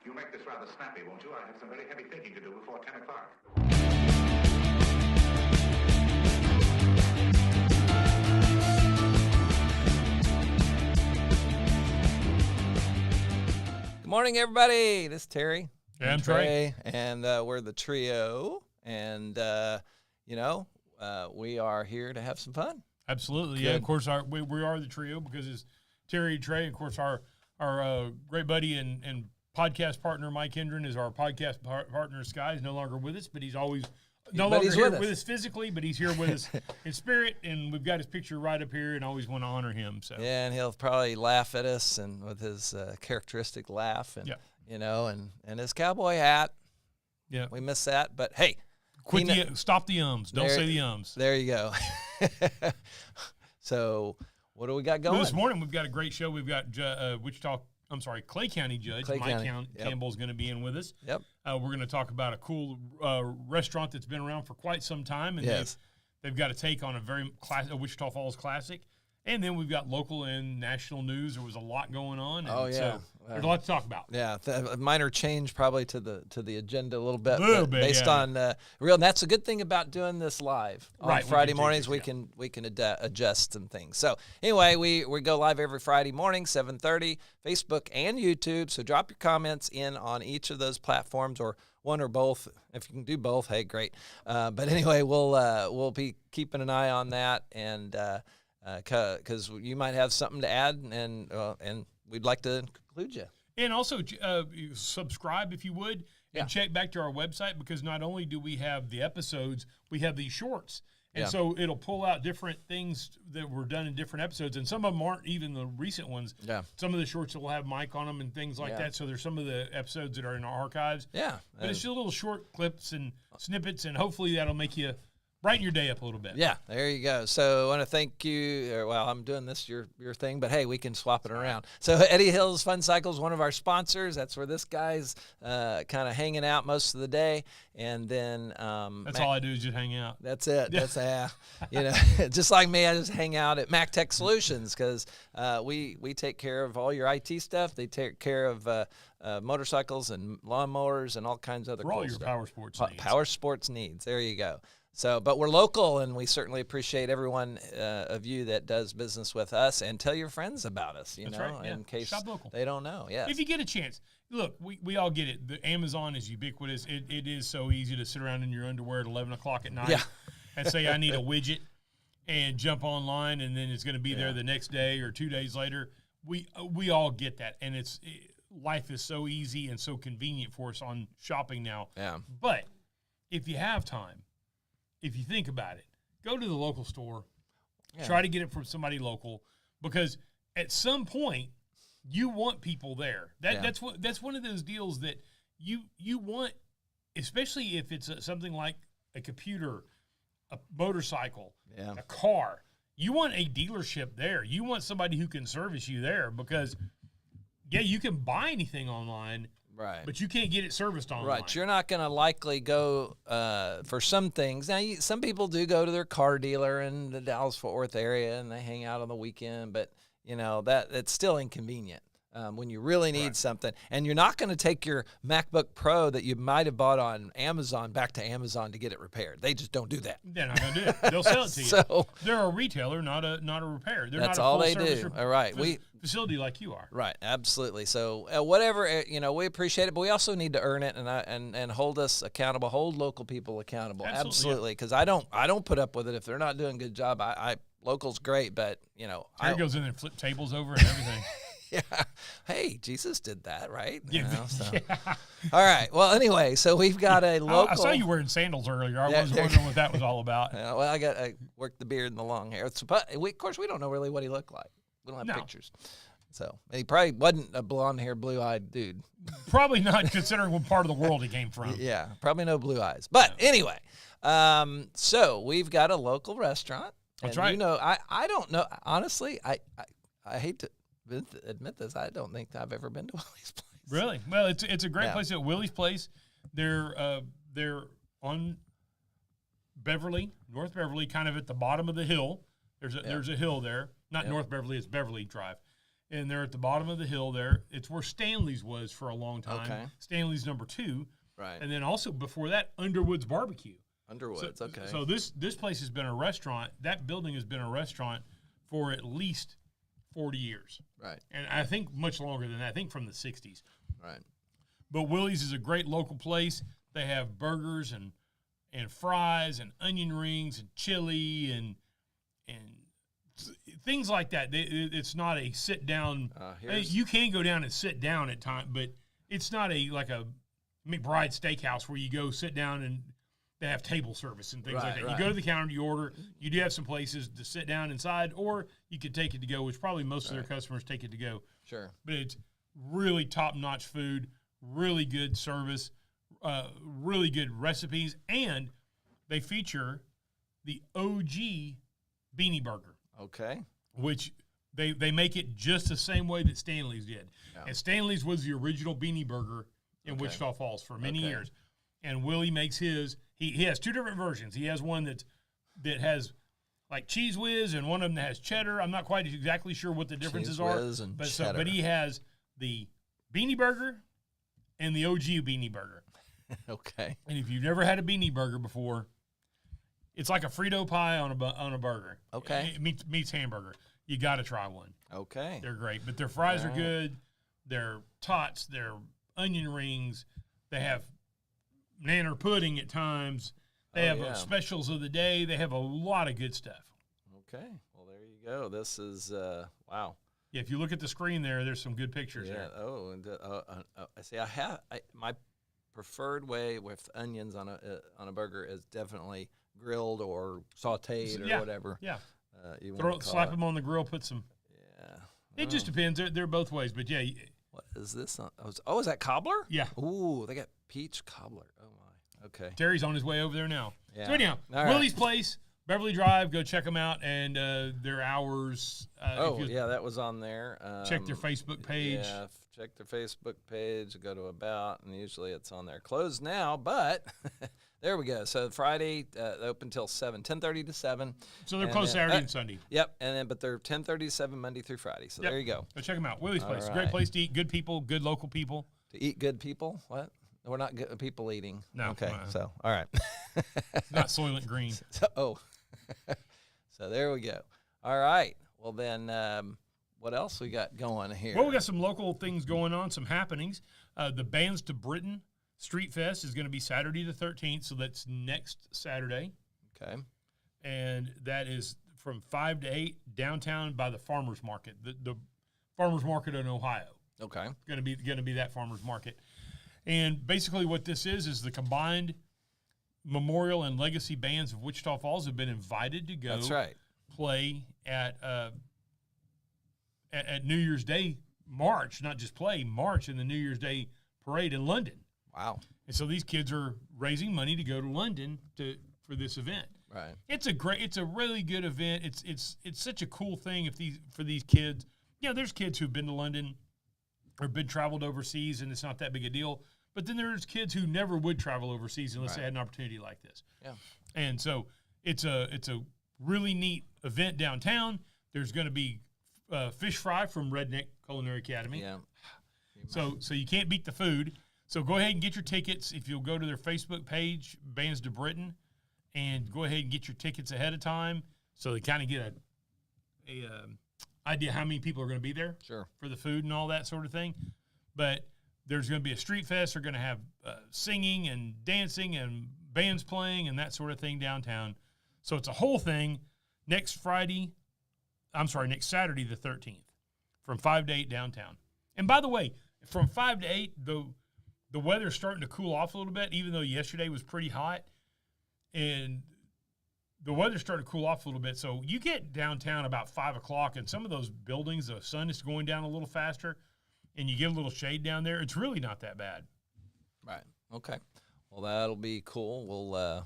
You'll make this rather snappy, won't you? I have some very heavy thinking to do before 10 o'clock. Good morning, everybody. This is Terry. Yeah, I'm Trey. And we're the trio. And, we are here to have some fun. Absolutely. Good. Yeah, of course, we are the trio because it's Terry and Trey. Of course, our great buddy and podcast partner, Mike Hendren, is our podcast partner. Sky is no longer with us, but he's always no longer here with us physically, but he's here with us in spirit, and we've got his picture right up here and always want to honor him. So yeah, and he'll probably laugh at us and with his characteristic laugh and, and his cowboy hat. Yeah. We miss that, but hey. Stop the ums. Don't say the ums. There you go. So what do we got going? Well, this morning we've got a great show. We've got Clay County Judge Mike Campbell is going to be in with us. Yep. We're going to talk about a cool restaurant that's been around for quite some time, and they've got a take on a Wichita Falls classic. And then we've got local and national news. There was a lot going on. And so there's a lot to talk about. Yeah, a minor change probably to the agenda a little bit. Based on real. And that's a good thing about doing this live on Friday mornings. We can adjust some things. So anyway, we go live every Friday morning, 7:30, Facebook and YouTube. So drop your comments in on each of those platforms or one or both. If you can do both, hey, great. But anyway, we'll be keeping an eye on that and. Because you might have something to add, and we'd like to conclude you. And also subscribe if you would, and check back to our website, because not only do we have the episodes, we have these shorts. And so it'll pull out different things that were done in different episodes, and some of them aren't even the recent ones. Yeah. Some of the shorts will have Mike on them and things like that, so there's some of the episodes that are in our archives. Yeah. But it's just little short clips and snippets, and hopefully that'll make you brighten your day up a little bit. Yeah, there you go. So I want to thank you. I'm doing this your thing, but hey, we can swap it around. So Eddie Hill's Fun Cycles, one of our sponsors. That's where this guy's kind of hanging out most of the day, and then that's all I do is just hang out. That's it. That's just like me, I just hang out at Mac Tech Solutions because we take care of all your IT stuff. They take care of motorcycles and lawnmowers and all kinds of other all cool your stuff. power sports needs. Power sports needs. There you go. So, but we're local, and we certainly appreciate everyone of you that does business with us. And tell your friends about us, in case they don't know. Yeah. If you get a chance, look, we all get it. The Amazon is ubiquitous. It is so easy to sit around in your underwear at 11 o'clock at night and say, I need a widget, and jump online, and then it's going to be there the next day or 2 days later. We all get that, and life is so easy and so convenient for us on shopping now. Yeah. But if you have time, if you think about it, go to the local store, try to get it from somebody local, because at some point you want people there. That's one of those deals that you want, especially if it's something like a computer, a motorcycle, a car. You want a dealership there. You want somebody who can service you there, because you can buy anything online. Right. But you can't get it serviced online. Right. You're not going to likely go for some things. Now, some people do go to their car dealer in the Dallas-Fort Worth area, and they hang out on the weekend. But, that it's still inconvenient when you really need something. And you're not going to take your MacBook Pro that you might have bought on Amazon back to Amazon to get it repaired. They just don't do that. They're not going to do it. They'll sell it to you. So, they're a retailer, not a repair. They're that's not a all full they do. All right. Facility like you are. Right, absolutely. So whatever, we appreciate it, but we also need to earn it and hold us accountable, hold local people accountable. Absolutely, because I don't put up with it if they're not doing a good job. Local's great, but Terry goes in and flip tables over and everything. Yeah. Hey, Jesus did that, right? Yeah. All right. Well, anyway, so we've got a local. I saw you wearing sandals earlier. I was wondering what that was all about. I worked the beard and the long hair. But of course, we don't know really what he looked like. We don't have pictures. So he probably wasn't a blonde-haired, blue-eyed dude. Probably not, considering what part of the world he came from. Yeah, probably no blue eyes. But anyway, so we've got a local restaurant. That's and right. I don't know. Honestly, I hate to admit this. I don't think I've ever been to Willy's place. Really? Well, it's a great place at Willy's place. They're on Beverly, North Beverly, kind of at the bottom of the hill. There's a hill there. Not North Beverly, it's Beverly Drive. and they're at the bottom of the hill there. It's where Stanley's was for a long time. Okay. Stanley's number 2. Right. And then also before that, Underwood's Barbecue. Underwood's, okay. So this place has been a restaurant. That building has been a restaurant for at least 40 years. Right. And I think much longer than that. I think from the 60s. Right. But Willy's is a great local place. They have burgers and fries and onion rings and chili and things like that. It's not a sit down. You can go down and sit down at times, but it's not like a McBride Steakhouse where you go sit down and they have table service and things like that. You go to the counter, you order. You do have some places to sit down inside, or you could take it to go, which probably most of their customers take it to go. Sure. But it's really top-notch food, really good service, really good recipes, and they feature the OG Beanie Burger. Okay. Which they make it just the same way that Stanley's did. Yeah. And Stanley's was the original Beanie Burger in Wichita Falls for many years. And Willy makes his. He has 2 different versions. He has one that has like Cheese Whiz and one of them that has cheddar. I'm not quite exactly sure what the differences are. But he has the Beanie Burger and the OG Beanie Burger. Okay. And if you've never had a Beanie Burger before, it's like a Frito pie on a burger. Okay. It meets hamburger. You got to try one. Okay. They're great. But their fries are good. Their tots, their onion rings. They have nanner pudding at times. They have specials of the day. They have a lot of good stuff. Okay. Well, there you go. This is, wow. Yeah, if you look at the screen there's some good pictures there. Oh, and I see. My preferred way with onions on a burger is definitely grilled or sautéed or whatever. Yeah. Slap them on the grill. Put some. Yeah. It just depends. They're both ways, but yeah. What is this? Oh, is that cobbler? Yeah. Ooh, they got peach cobbler. Oh my. Okay. Terry's on his way over there now. Yeah. So anyhow, Willy's Place, Beverly Drive. Go check them out and their hours. That was on there. Check their Facebook page. Yeah, check their Facebook page. Go to About, and usually it's on there. Closed now, but there we go. So Friday, open till 10:30 to 7. So they're closed Saturday and Sunday. Yep, but they're 10:30 to 7 Monday through Friday. So there you go. Go check them out. Willy's Place, great place to eat. Good people, good local people. To eat good people? What? We're not good people eating. No. Okay. So all right. It's not Soylent Green. So there we go. All right. Well then, what else we got going here? Well, we got some local things going on, some happenings. The Bands to Britain Street Fest is going to be Saturday the 13th, so that's next Saturday. Okay. And that is from 5 to 8 downtown by the farmers market, the farmers market in Ohio. Okay. Going to be that farmers market. And basically what this is the combined memorial and legacy bands of Wichita Falls have been invited to go. That's right. Play at New Year's Day march, not just play, march in the New Year's Day parade in London. Wow. And so these kids are raising money to go to London for this event. Right. It's a really good event. It's such a cool thing for these kids. Yeah, there's kids who've been to London or been traveled overseas and it's not that big a deal. But then there's kids who never would travel overseas unless they had an opportunity like this. Yeah. And so it's a really neat event downtown. There's going to be fish fry from Redneck Culinary Academy. Yeah. So you can't beat the food. So go ahead and get your tickets. If you'll go to their Facebook page, Bands to Britain, and go ahead and get your tickets ahead of time so they kind of get a idea how many people are going to be there for the food and all that sort of thing. But there's going to be a street fest. They're going to have singing and dancing and bands playing and that sort of thing downtown. So it's a whole thing next Saturday the 13th from 5 to 8 downtown. And by the way, from 5 to 8, the weather's starting to cool off a little bit, even though yesterday was pretty hot. And the weather's starting to cool off a little bit. So you get downtown about 5 o'clock, and some of those buildings, the sun is going down a little faster, and you get a little shade down there. It's really not that bad. Right. Okay. Well, that'll be cool.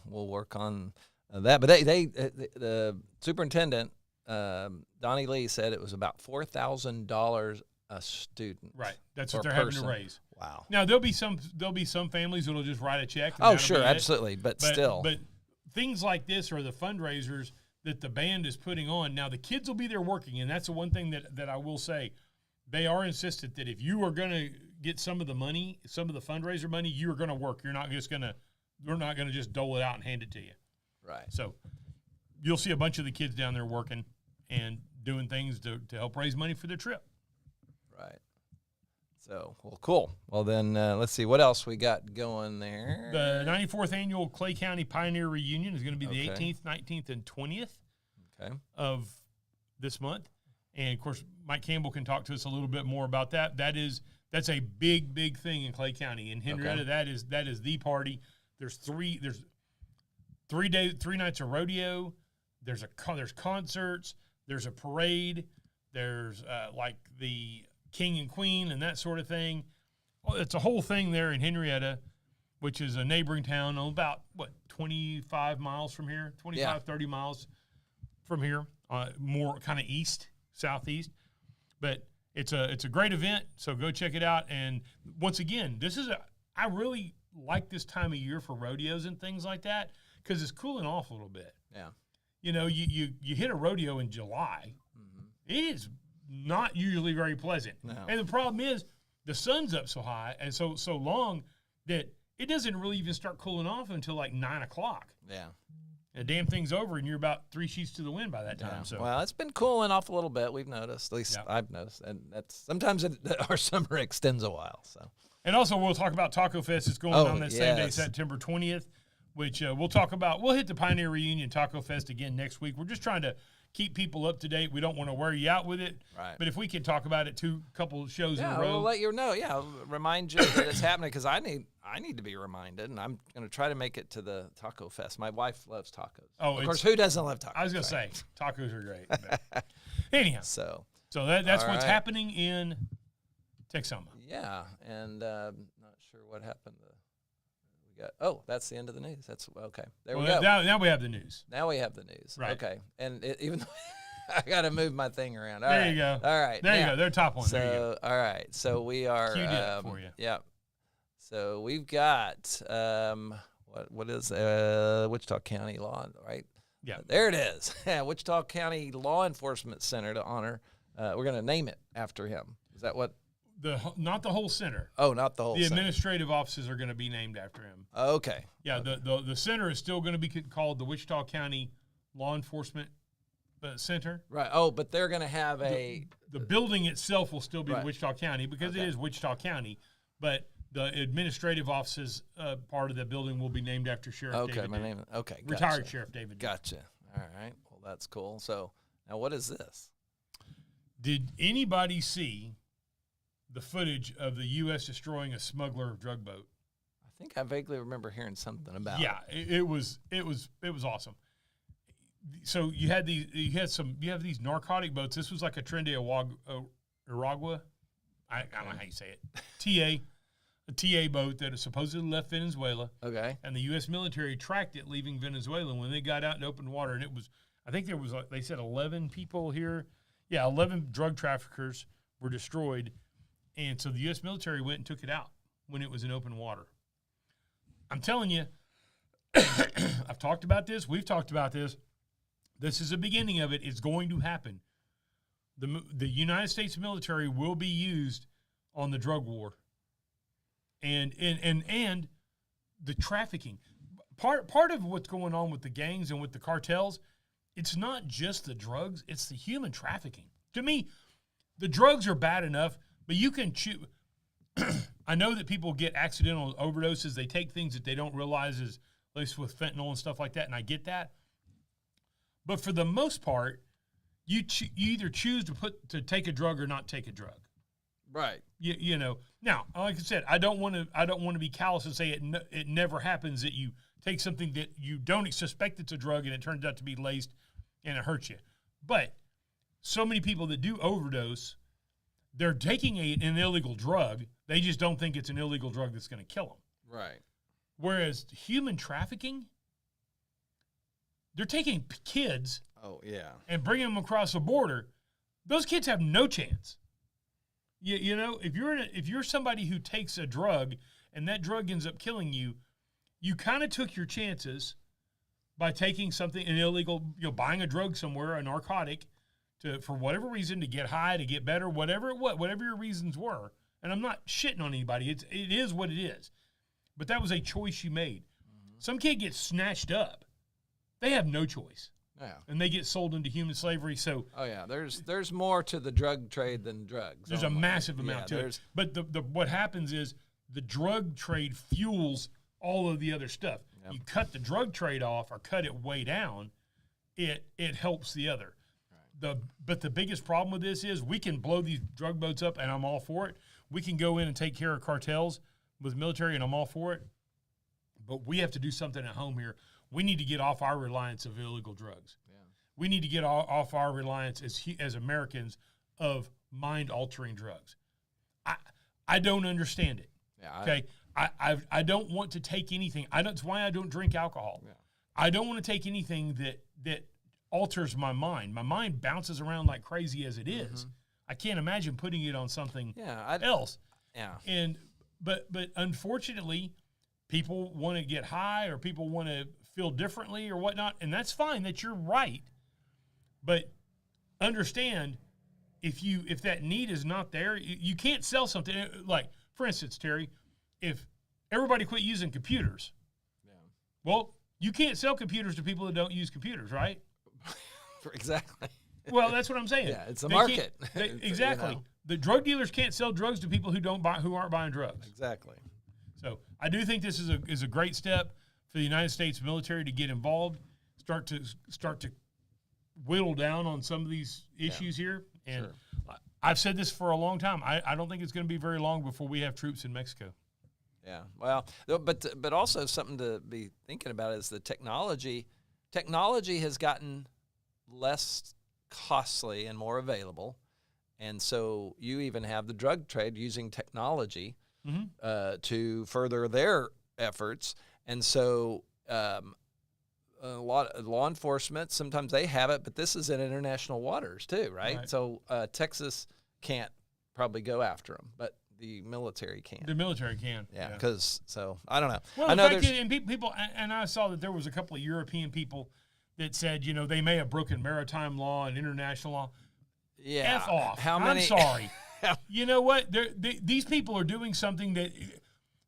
We'll work on that. But the superintendent, Donnie Lee, said it was about $4,000 a student. Right. That's what they're having to raise. Wow. Now there'll be some families that'll just write a check. Oh, sure, absolutely. But still. But things like this are the fundraisers that the band is putting on. Now the kids will be there working, and that's the one thing that I will say. they are insistent that if you are going to get some of the money, some of the fundraiser money, you are going to work. We're not going to just dole it out and hand it to you. Right. So you'll see a bunch of the kids down there working and doing things to help raise money for their trip. Right. So, well, cool. Well, then let's see what else we got going there. The 94th Annual Clay County Pioneer Reunion is going to be the 18th, 19th, and 20th of this month. And, of course, Mike Campbell can talk to us a little bit more about that. That's a big, big thing in Clay County. In Henrietta, that is the party. There's three nights of rodeo. There's concerts. There's a parade. There's like the King and Queen and that sort of thing. It's a whole thing there in Henrietta, which is a neighboring town about, 25 miles from here, 30 miles from here, more kind of southeast. But it's a great event, so go check it out. And once again, I really like this time of year for rodeos and things like that because it's cooling off a little bit. Yeah. You know, you hit a rodeo in July. Mm-hmm. It is not usually very pleasant. No. And the problem is the sun's up so high and so long that it doesn't really even start cooling off until like 9 o'clock. Yeah. The damn thing's over, and you're about 3 sheets to the wind by that time. Yeah. So, well, it's been cooling off a little bit. We've noticed, at least I've noticed, and that's sometimes our summer extends a while. So, and also we'll talk about Taco Fest. It's going on that same day, September 20th, which we'll talk about. We'll hit the Pioneer Reunion Taco Fest again next week. We're just trying to keep people up to date. We don't want to wear you out with it, right? But if we can talk about it couple shows in a row, we'll let you know. Yeah, remind you that it's happening because I need to be reminded, and I'm going to try to make it to the Taco Fest. My wife loves tacos. Oh, of course, who doesn't love tacos? I was going to say tacos are great. Anyhow, so that's what's happening in Texoma. Yeah, and not sure what happened. That's the end of the news. That's okay. There we go. Now we have the news. Now we have the news. Right. Okay. And even though I got to move my thing around. All there right. you go. All right. There you go. They're top one. So, there you go. All right. So we are. Queued up for you. Yeah. So we've got what is Wichita County Law, right? Yeah. There it is. Wichita County Law Enforcement Center to honor. We're going to name it after him. Is that what? Not the whole center. Oh, not the whole center. The administrative offices are going to be named after him. Okay. Yeah, the center is still going to be called the Wichita County Law Enforcement Center. Right. Oh, but they're going to have the building itself will still be Wichita County because it is Wichita County, but the administrative offices part of the building will be named after Sheriff David. Okay, retired Sheriff David. Gotcha. All right. Well, that's cool. So now, what is this? Did anybody see the footage of the U.S. destroying a smuggler drug boat? I think I vaguely remember hearing something about. Yeah, it was awesome. So you have these narcotic boats. This was like a Tren de Aragua. I don't know how you say it. A TA boat that supposedly left Venezuela. Okay. And the U.S. military tracked it leaving Venezuela. When they got out in open water, and I think there was they said 11 people here. Yeah, 11 drug traffickers were destroyed. And so the U.S. military went and took it out when it was in open water. I'm telling you, I've talked about this. We've talked about this. This is the beginning of it. It's going to happen. The United States military will be used on the drug war and the trafficking. Part of what's going on with the gangs and with the cartels, it's not just the drugs. It's the human trafficking. To me, the drugs are bad enough. But you can choose. I know that people get accidental overdoses. They take things that they don't realize is laced with fentanyl and stuff like that, and I get that. But for the most part, you either choose to take a drug or not take a drug. Right. You know. Now, like I said, I don't want to be callous and say it never happens that you take something that you don't suspect it's a drug and it turns out to be laced and it hurts you. But so many people that do overdose, they're taking an illegal drug. They just don't think it's an illegal drug that's going to kill them. Right. Whereas human trafficking, they're taking kids. Oh, yeah. And bringing them across the border. Those kids have no chance. You know, if you're somebody who takes a drug and that drug ends up killing you, you kind of took your chances by taking something illegal, buying a drug somewhere, a narcotic, for whatever reason, to get high, to get better, whatever your reasons were. And I'm not shitting on anybody. It is what it is. But that was a choice you made. Some kid gets snatched up. They have no choice. Yeah. And they get sold into human slavery. So there's more to the drug trade than drugs. There's a massive amount to it. But what happens is the drug trade fuels all of the other stuff. Yep. You cut the drug trade off or cut it way down, it helps the other. Right. But the biggest problem with this is we can blow these drug boats up, and I'm all for it. We can go in and take care of cartels with military, and I'm all for it. But we have to do something at home here. We need to get off our reliance of illegal drugs. Yeah. We need to get off our reliance as Americans of mind-altering drugs. I don't understand it. Yeah, okay, I don't want to take anything. That's why I don't drink alcohol. Yeah. I don't want to take anything that alters my mind. My mind bounces around like crazy as it is. Mm-hmm. I can't imagine putting it on something else. Yeah. But unfortunately, people want to get high or people want to feel differently or whatnot, and that's fine. That you're right. But understand, if that need is not there, you can't sell something. Like, for instance, Terry, if everybody quit using computers, well, you can't sell computers to people that don't use computers, right? Exactly. Well, that's what I'm saying. Yeah, it's a market. Exactly. You know. The drug dealers can't sell drugs to people who aren't buying drugs. Exactly. So I do think this is a great step for the United States military to get involved, start to whittle down on some of these issues here. And sure. I've said this for a long time. I don't think it's going to be very long before we have troops in Mexico. Yeah. Well, but also something to be thinking about is the technology. Technology has gotten less costly and more available, and so you even have the drug trade using technology to further their efforts. And so a lot of law enforcement, sometimes they have it, but this is in international waters too, right? So Texas can't probably go after them, but the military can. The military can. Yeah, because I don't know. Well, I know and people, and I saw that there was a couple of European people that said, they may have broken maritime law and international law. Yeah. F off. How many? I'm sorry. You know what? These people are doing something that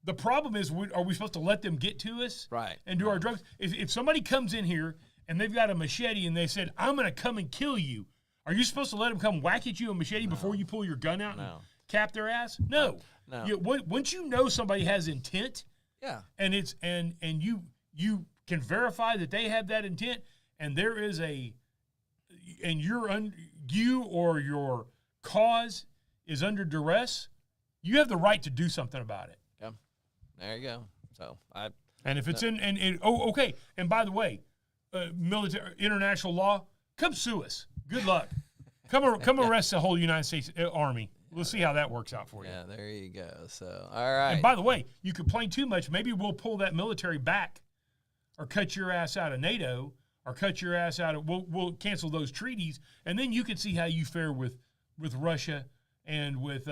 the problem is, are we supposed to let them get to us? Right. And do our drugs? If somebody comes in here and they've got a machete and they said, I'm going to come and kill you, are you supposed to let them come whack at you a machete before you pull your gun out and cap their ass? No. Once you know somebody has intent, and it's and you can verify that they have that intent, and there is you or your cause is under duress, you have the right to do something about it. Yeah, there you go. So and if it's okay. And by the way, military international law, come sue us. Good luck. Come arrest the whole United States Army. We'll see how that works out for you. Yeah, there you go. So all right. And by the way, you complain too much. Maybe we'll pull that military back, or cut your ass out of NATO, or cut your ass out of. We'll cancel those treaties, and then you can see how you fare with Russia and with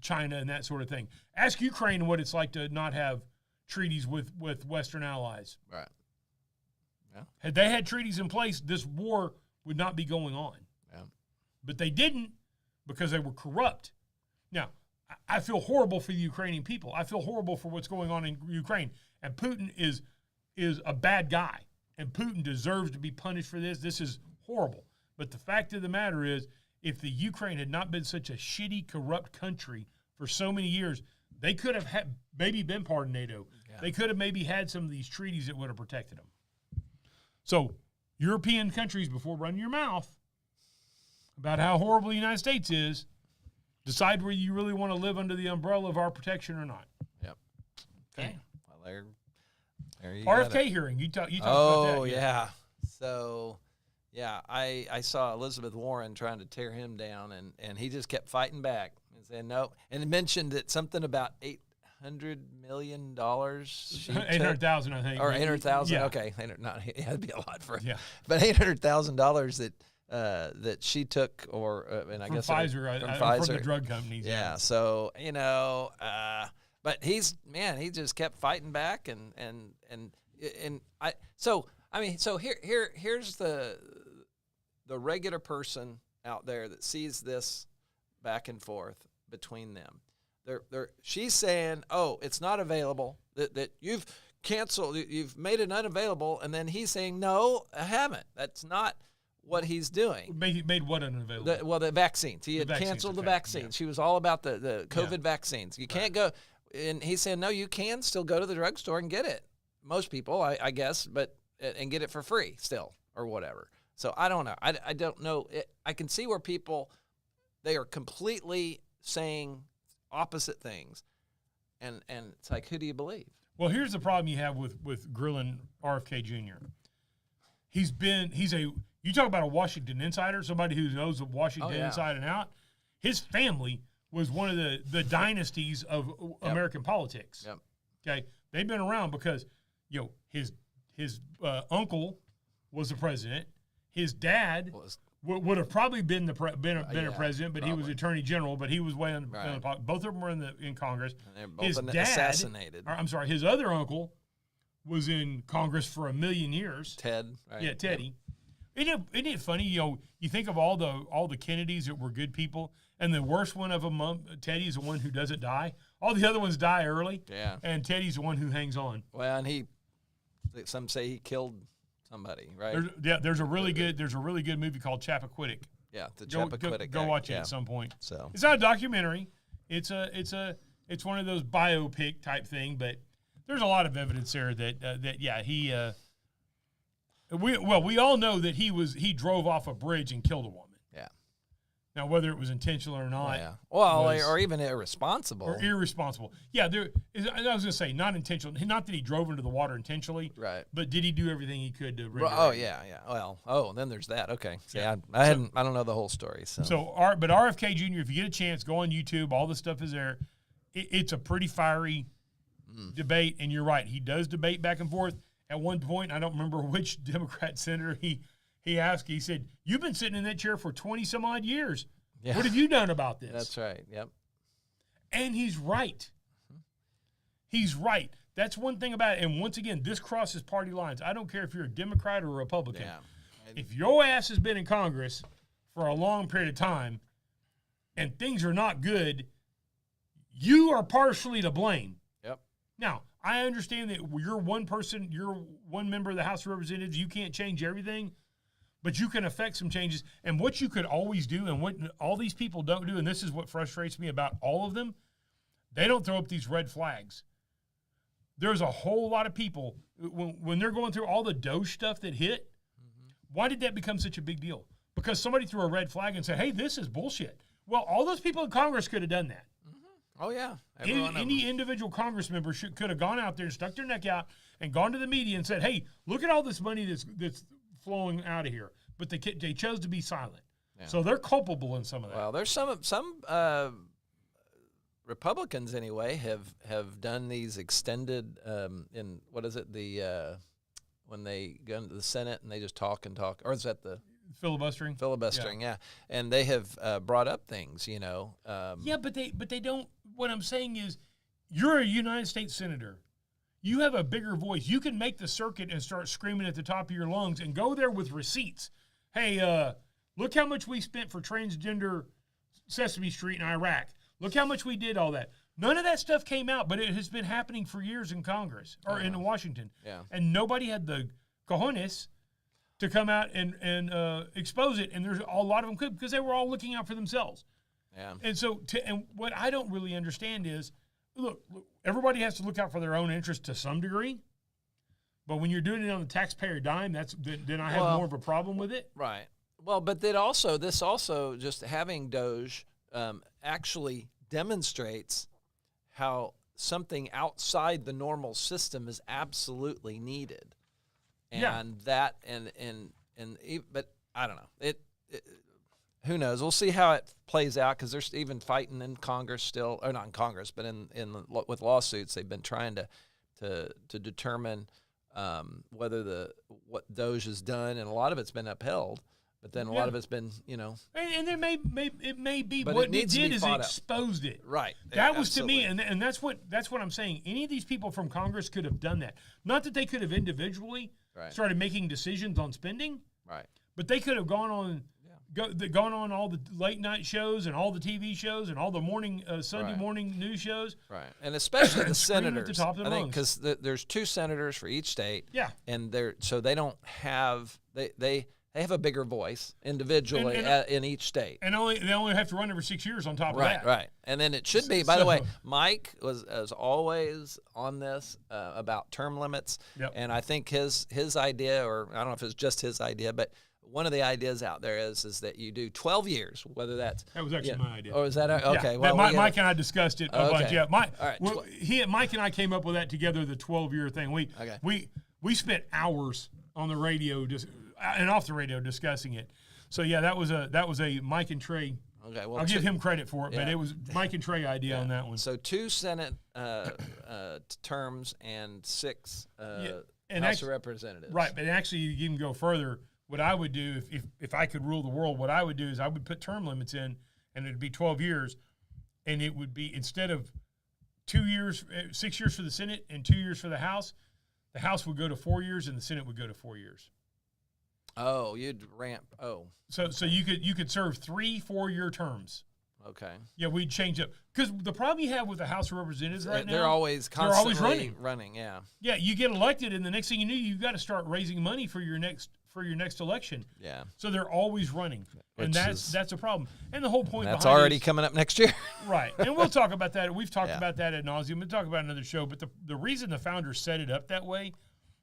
China and that sort of thing. Ask Ukraine what it's like to not have treaties with Western allies. Right. Yeah. Had they had treaties in place, this war would not be going on. Yeah. But they didn't, because they were corrupt. Now, I feel horrible for the Ukrainian people. I feel horrible for what's going on in Ukraine. And Putin is a bad guy. And Putin deserves to be punished for this. This is horrible. But the fact of the matter is, if the Ukraine had not been such a shitty, corrupt country for so many years, they could have maybe been part of NATO. Yeah. They could have maybe had some of these treaties that would have protected them. So, European countries, before running your mouth about how horrible the United States is, decide whether you really want to live under the umbrella of our protection or not. Yep. Okay. Well, there you RFK hearing. You talk about that. Oh, yeah. So, yeah, I saw Elizabeth Warren trying to tear him down, and he just kept fighting back and saying no. And he mentioned that something about $800 million. 800,000, I think. Or 800,000. Yeah. Okay, that'd be a lot for him. Yeah. But $800,000 that she took, or and I guess Pfizer, from Pfizer, from the drug companies. Yeah. So but he just kept fighting back, here's the. the regular person out there that sees this back and forth between them. She's saying, "Oh, it's not available. That you've canceled. You've made it unavailable." And then he's saying, "No, I haven't. That's not what he's doing." Made what unavailable? The vaccines. He had canceled the vaccines. Yeah. She was all about the COVID vaccines. You can't go. And he's saying, "No, you can still go to the drugstore and get it." Most people, I guess, and get it for free still or whatever. So I don't know. I don't know. I can see where people, they are completely saying opposite things, and it's like, who do you believe? Well, here's the problem you have with grilling RFK Jr. You talk about a Washington insider, somebody who knows Washington inside and out. His family was one of the dynasties of American politics. Yep. Okay, they've been around because his uncle was the president. His dad would have probably been a president, but he was attorney general. But he was way on both of them were in Congress. And they're both assassinated. His other uncle was in Congress for 1,000,000 years. Ted, right? Yeah, Teddy. Isn't it funny? You think of all the Kennedys that were good people, and the worst one of them, Teddy's the one who doesn't die. All the other ones die early. Yeah. And Teddy's the one who hangs on. Well, and some say he killed somebody, right? There's a really good movie called Chappaquiddick. Yeah, the Chappaquiddick. Go watch it at some point. So it's not a documentary. It's one of those biopic type thing, but there's a lot of evidence there that we all know that he drove off a bridge and killed a woman. Yeah. Now, whether it was intentional or not. Yeah. Well, or even irresponsible. Or irresponsible. Yeah, I was going to say not intentional. Not that he drove into the water intentionally. Right. But did he do everything he could to render Oh, yeah. Well, then there's that. Okay. See, yeah. I don't know the whole story. But RFK Jr., if you get a chance, go on YouTube. All the stuff is there. It's a pretty fiery debate, and you're right. He does debate back and forth. At one point, I don't remember which Democrat senator he asked. He said, "You've been sitting in that chair for 20-some-odd years. Yeah. What have you done about this?" That's right. Yep. And he's right. He's right. That's one thing about it. And once again, this crosses party lines. I don't care if you're a Democrat or a Republican. Yeah. If your ass has been in Congress for a long period of time and things are not good, you are partially to blame. Yep. Now, I understand that you're one person, you're one member of the House of Representatives. You can't change everything, but you can affect some changes. And what you could always do, and what all these people don't do, and this is what frustrates me about all of them, they don't throw up these red flags. There's a whole lot of people, when they're going through all the Doge stuff that hit, why did that become such a big deal? Because somebody threw a red flag and said, "Hey, this is bullshit." Well, all those people in Congress could have done that. Oh, yeah. Any individual Congress member could have gone out there and stuck their neck out and gone to the media and said, "Hey, look at all this money that's flowing out of here." But they chose to be silent. Yeah. So they're culpable in some of that. Well, there's some Republicans, anyway, have done these extended in, what is it, when they go into the Senate and they just talk and talk. Or is that the filibustering? Filibustering, yeah. And they have brought up things, yeah, but they don't. What I'm saying is, you're a United States senator. You have a bigger voice. You can make the circuit and start screaming at the top of your lungs and go there with receipts. Hey, look how much we spent for transgender Sesame Street in Iraq. Look how much we did all that. None of that stuff came out, but it has been happening for years in Congress or in Washington. Yeah. And nobody had the cojones to come out and expose it, and there's a lot of them could because they were all looking out for themselves. Yeah. And so, and what I don't really understand is, look, everybody has to look out for their own interest to some degree, but when you're doing it on the taxpayer dime, then I have more of a problem with it. Right. Well, but this also just having Doge actually demonstrates how something outside the normal system is absolutely needed. And but I don't know. Who knows? We'll see how it plays out because there's even fighting in Congress still, or not in Congress, but with lawsuits. They've been trying to determine whether what Doge has done, and a lot of it's been upheld, but then a lot of it's been, And there may be, but what it did is it exposed it. Right. That was to me, and that's what I'm saying. Any of these people from Congress could have done that. Not that they could have individually started making decisions on spending. Right. But they could have gone on all the late night shows and all the TV shows and all the morning Sunday morning news shows. Right, and especially the senators. At the top of I think because there's 2 senators for each state. Yeah, and they don't have they have a bigger voice individually in each state. And they only have to run every 6 years on top of that. Right. And then it should be, by the way, Mike was always on this about term limits. Yep. And I think his idea, or I don't know if it's just his idea, but one of the ideas out there is that you do 12 years, whether that was actually my idea. Oh, is that okay? Yeah. Well, Mike and I discussed it a bunch. Yeah, Mike and I came up with that together, the 12-year thing. We spent hours on the radio and off the radio discussing it. So yeah, that was a Mike and Trey. Okay, well, I'll give him credit for it, but it was Mike and Trey idea on that one. So 2 Senate terms and 6 House of Representatives. Right, but actually you can go further. What I would do if I could rule the world, what I would do is I would put term limits in, and it'd be 12 years, and it would be, instead of 2 years, 6 years for the Senate and 2 years for the House would go to 4 years and the Senate would go to 4 years. Oh, you'd ramp. Oh, so you could serve 3 4-year terms. Okay. Yeah, we'd change up, because the problem you have with the House of Representatives right now, they're always constantly running. Yeah. Yeah, you get elected, and the next thing you know, you've got to start raising money for your next election. Yeah. So they're always running, and that's a problem. And the whole point that's already coming up next year. Right, and we'll talk about that. We've talked about that ad nauseum. We'll talk about another show. But the reason the founders set it up that way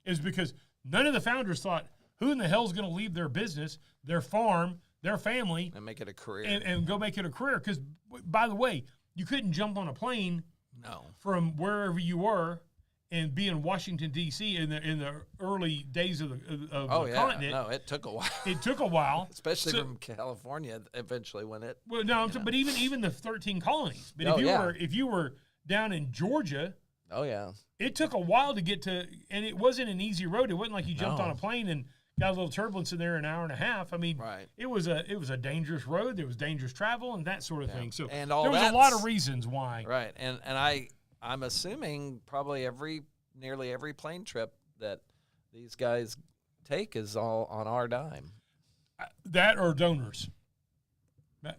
is because none of the founders thought, who in the hell is going to leave their business, their farm, their family, and make it a career, and go make it a career? Because, by the way, you couldn't jump on a plane from wherever you were and be in Washington, D.C. in the early days of the continent. No, it took a while. It took a while. Especially from California eventually when it. Well, no, but even the 13 colonies. But if you were down in Georgia. Oh, yeah. It took a while to get to, and it wasn't an easy road. It wasn't like you jumped on a plane and got a little turbulence in there an hour and a half. I mean, it was a dangerous road. There was dangerous travel and that sort of thing. So there was a lot of reasons why. Right, and I'm assuming probably nearly every plane trip that these guys take is all on our dime. That or donors.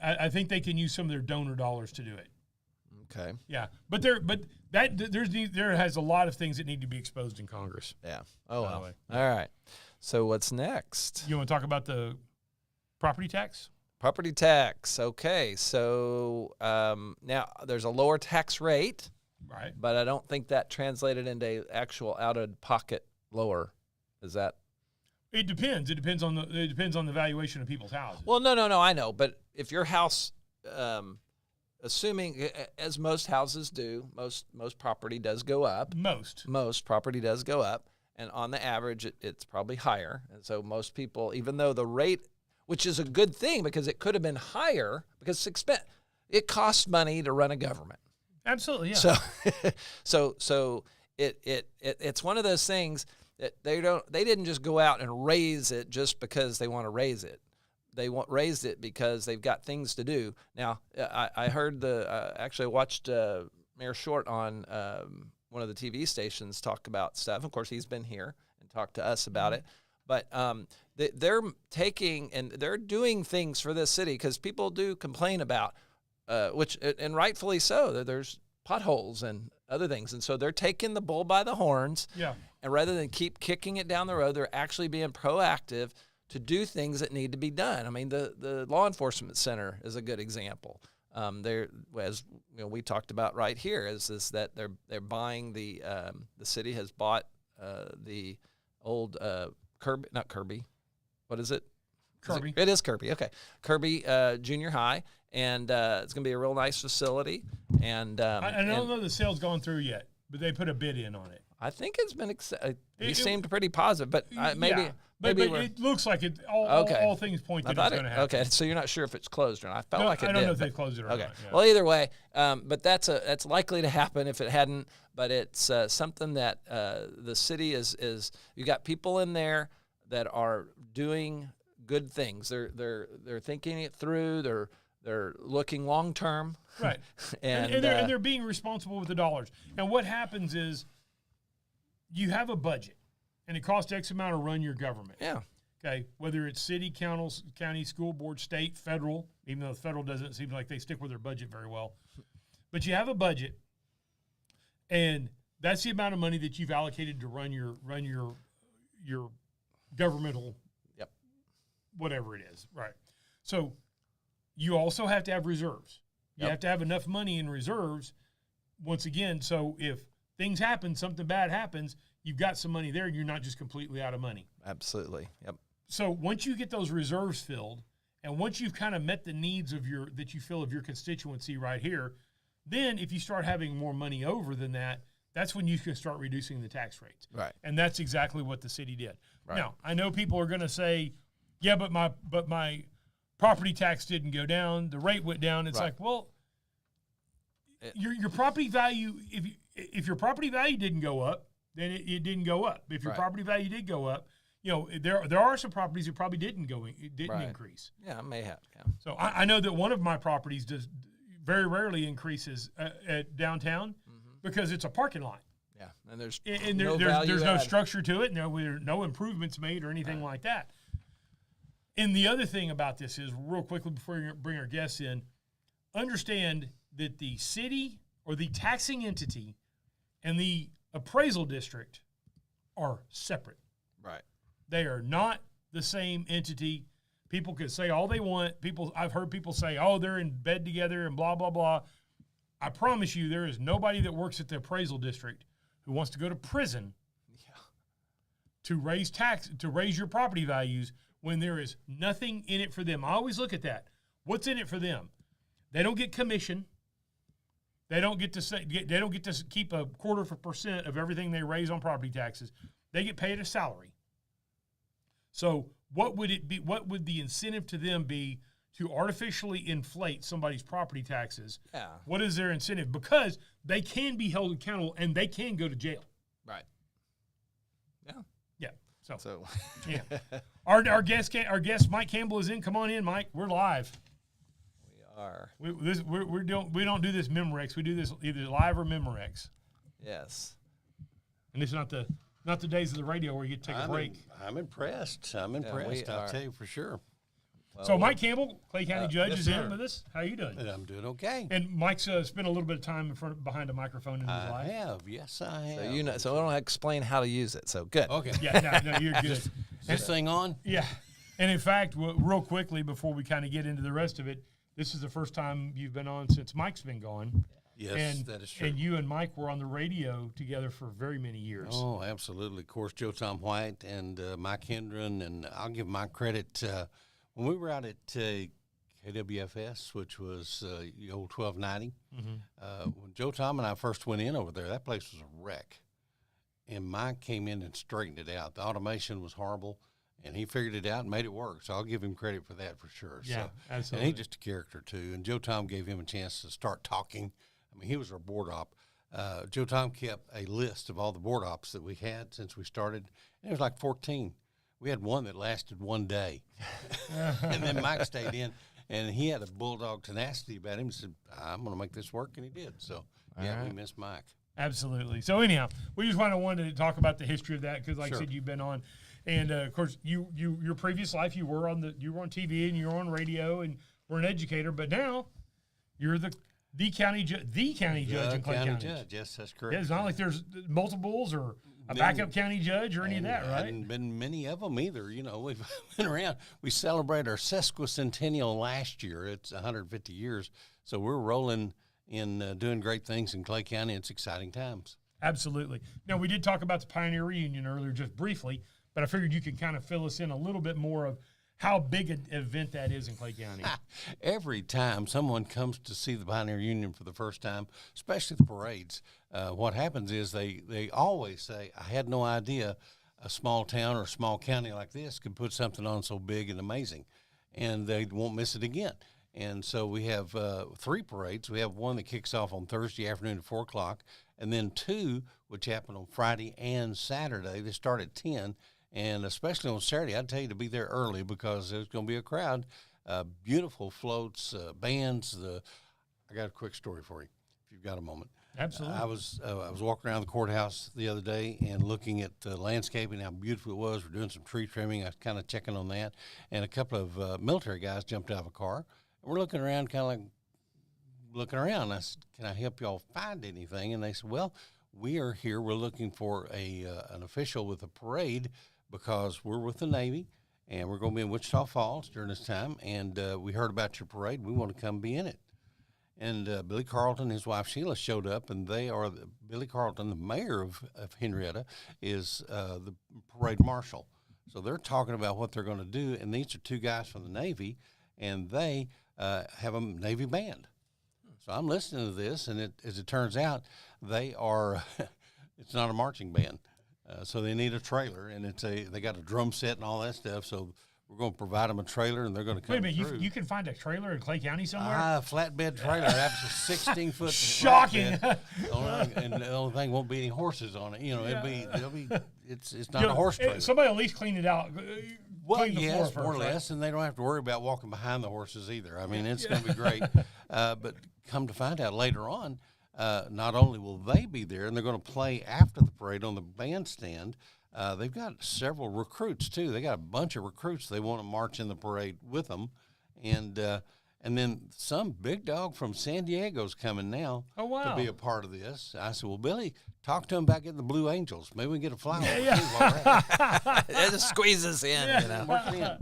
I think they can use some of their donor dollars to do it. Okay. Yeah, but there has a lot of things that need to be exposed in Congress. Yeah. Oh well. All right. So what's next? You want to talk about the property tax? Property tax. Okay. So now there's a lower tax rate. Right. But I don't think that translated into actual out-of-pocket lower. Is that? It depends. It depends on the valuation of people's houses. Well, no. I know, but if your house, assuming as most houses do, most property does go up. Most property does go up, and on the average, it's probably higher. And so most people, even though the rate, which is a good thing because it could have been higher, because it costs money to run a government. Absolutely, yeah. So it's one of those things that they didn't just go out and raise it just because they want to raise it. They raised it because they've got things to do. Now, I heard actually I watched Mayor Short on one of the TV stations talk about stuff. Of course, he's been here and talked to us about it. But they're taking and they're doing things for this city because people do complain about. Which and rightfully so. There's potholes and other things, and so they're taking the bull by the horns. Yeah. And rather than keep kicking it down the road, they're actually being proactive to do things that need to be done. I mean, the law enforcement center is a good example. There, as we talked about right here, is that they're buying the city has bought the old Kirby. What is it? Kirby. It is Kirby. Okay, Kirby Junior High. And it's going to be a real nice facility. And I don't know the sale's gone through yet, but they put a bid in on it. I think it's been he seemed pretty positive, but maybe it looks like it. All things point that it's going to happen. Okay, so you're not sure if it's closed or not. I felt like it did. I don't know if they closed it or not. Okay. Yeah. Well, either way, but that's likely to happen if it hadn't. But it's something that the city is. You got people in there that are doing good things. They're thinking it through. They're looking long term, right? and they're being responsible with the dollars. And what happens is, you have a budget, and it costs X amount to run your government. Yeah. Okay, whether it's city, county, school board, state, federal, even though the federal doesn't seem like they stick with their budget very well. But you have a budget, and that's the amount of money that you've allocated to run your governmental, whatever it is, right? So you also have to have reserves. You have to have enough money in reserves. Once again, so if things happen, something bad happens, you've got some money there, and you're not just completely out of money. Absolutely. Yep. So once you get those reserves filled, and once you've kind of met the needs of your constituency right here, then if you start having more money over than that, that's when you can start reducing the tax rates. Right. And that's exactly what the city did. Right. Now, I know people are going to say, yeah, but my property tax didn't go down, the rate went down. It's like, well, your property value, if your property value didn't go up, then it didn't go up. If your property value did go up, there are some properties that probably didn't increase. Yeah, it may have. Yeah. So I know that one of my properties does very rarely increases at downtown because it's a parking lot. Yeah, and there's no structure to it. No improvements made or anything like that. And the other thing about this is, real quickly before we bring our guests in, understand that the city or the taxing entity and the appraisal district are separate. Right. They are not the same entity. People can say all they want. I've heard people say, oh, they're in bed together and blah, blah, blah. I promise you there is nobody that works at the appraisal district who wants to go to prison to raise your property values when there is nothing in it for them. I always look at that. What's in it for them? They don't get commission. They don't get to keep 0.25% of everything they raise on property taxes. They get paid a salary. So what would it be? What would the incentive to them be to artificially inflate somebody's property taxes? Yeah. What is their incentive? Because they can be held accountable and they can go to jail. Right. Yeah. Yeah. So yeah. Our guest Mike Campbell is in. Come on in, Mike. We're live. We don't do this Memorex. We do this either live or Memorex. Yes. And it's not the days of the radio where you get to take a break. I'm impressed. I'll tell you for sure. Well, so Mike Campbell, Clay County Judge, is in with us. How are you doing? I'm doing okay. And Mike's spent a little bit of time behind a microphone in his life. I have. Yes, I have. So I don't explain how to use it. So good. Okay. Yeah. No, you're good. Is this thing on? Yeah. And in fact, real quickly before we kind of get into the rest of it, this is the first time you've been on since Mike's been gone. Yes, that is true. And you and Mike were on the radio together for very many years. Oh, absolutely. Of course, Joe Tom White and Mike Hendren, and I'll give Mike credit. When we were out at KWFS, which was the old 1290, when Joe Tom and I first went in over there, that place was a wreck. And Mike came in and straightened it out. The automation was horrible, and he figured it out and made it work. So I'll give him credit for that for sure. Yeah, absolutely. And he's just a character, too. And Joe Tom gave him a chance to start talking. I mean, he was our board op. Joe Tom kept a list of all the board ops that we had since we started. And it was like 14. We had one that lasted one day. And then Mike stayed in, and he had a bulldog tenacity about him. He said, I'm going to make this work, and he did. So, we miss Mike. Absolutely. So, anyhow, we just wanted to talk about the history of that because, like I said, you've been on. And, of course, your previous life, you were on TV and you were on radio and were an educator. But now you're the county judge in Clay County. Judge. Yes, that's correct. Yeah, it's not like there's multiples or a backup county judge or any of that, right? Hadn't been many of them either. We've been around. We celebrated our sesquicentennial last year. It's 150 years. So we're rolling in doing great things in Clay County. It's exciting times. Absolutely. Now, we did talk about the Pioneer Reunion earlier just briefly, but I figured you could kind of fill us in a little bit more of how big an event that is in Clay County. Every time someone comes to see the Pioneer Union for the first time, especially the parades, what happens is they always say, I had no idea a small town or a small county like this could put something on so big and amazing, and they won't miss it again. And so we have 3 parades. We have one that kicks off on Thursday afternoon at 4 o'clock, and then 2, which happen on Friday and Saturday. They start at 10. And especially on Saturday, I'd tell you to be there early because there's going to be a crowd, beautiful floats, bands. I got a quick story for you, if you've got a moment. Absolutely. I was walking around the courthouse the other day and looking at landscaping, how beautiful it was. We're doing some tree trimming. I was kind of checking on that. And a couple of military guys jumped out of a car. And we're looking around, kind of like looking around. I said, can I help y'all find anything? And they said, well, we are here. We're looking for an official with a parade because we're with the Navy, and we're going to be in Wichita Falls during this time. And we heard about your parade. We want to come be in it. And Billy Carlton and his wife Sheila showed up, and they are Billy Carlton, the mayor of Henrietta, is the parade marshal. So they're talking about what they're going to do, and these are two guys from the Navy, and they have a Navy band. So I'm listening to this, and as it turns out, they are it's not a marching band. So they need a trailer, and they got a drum set and all that stuff. So we're going to provide them a trailer, and they're going to come. Wait a minute, you can find a trailer in Clay County somewhere? Flatbed trailer, that's a 16-foot. Shocking. And the only thing won't be any horses on it. You know, it's not a horse trailer. Somebody at least clean it out. Well, clean the yes, floor more or first, less, and they don't have to worry about walking behind the horses either. I mean, it's going to be great. But come to find out later on, not only will they be there, and they're going to play after the parade on the bandstand. They've got several recruits too. They got a bunch of recruits they want to march in the parade with them, and then some big dog from San Diego's coming now to be a part of this. I said, well, Billy, talk to him about getting the Blue Angels. Maybe we can get a flower. It just squeezes in. Yeah. You know? Work it in.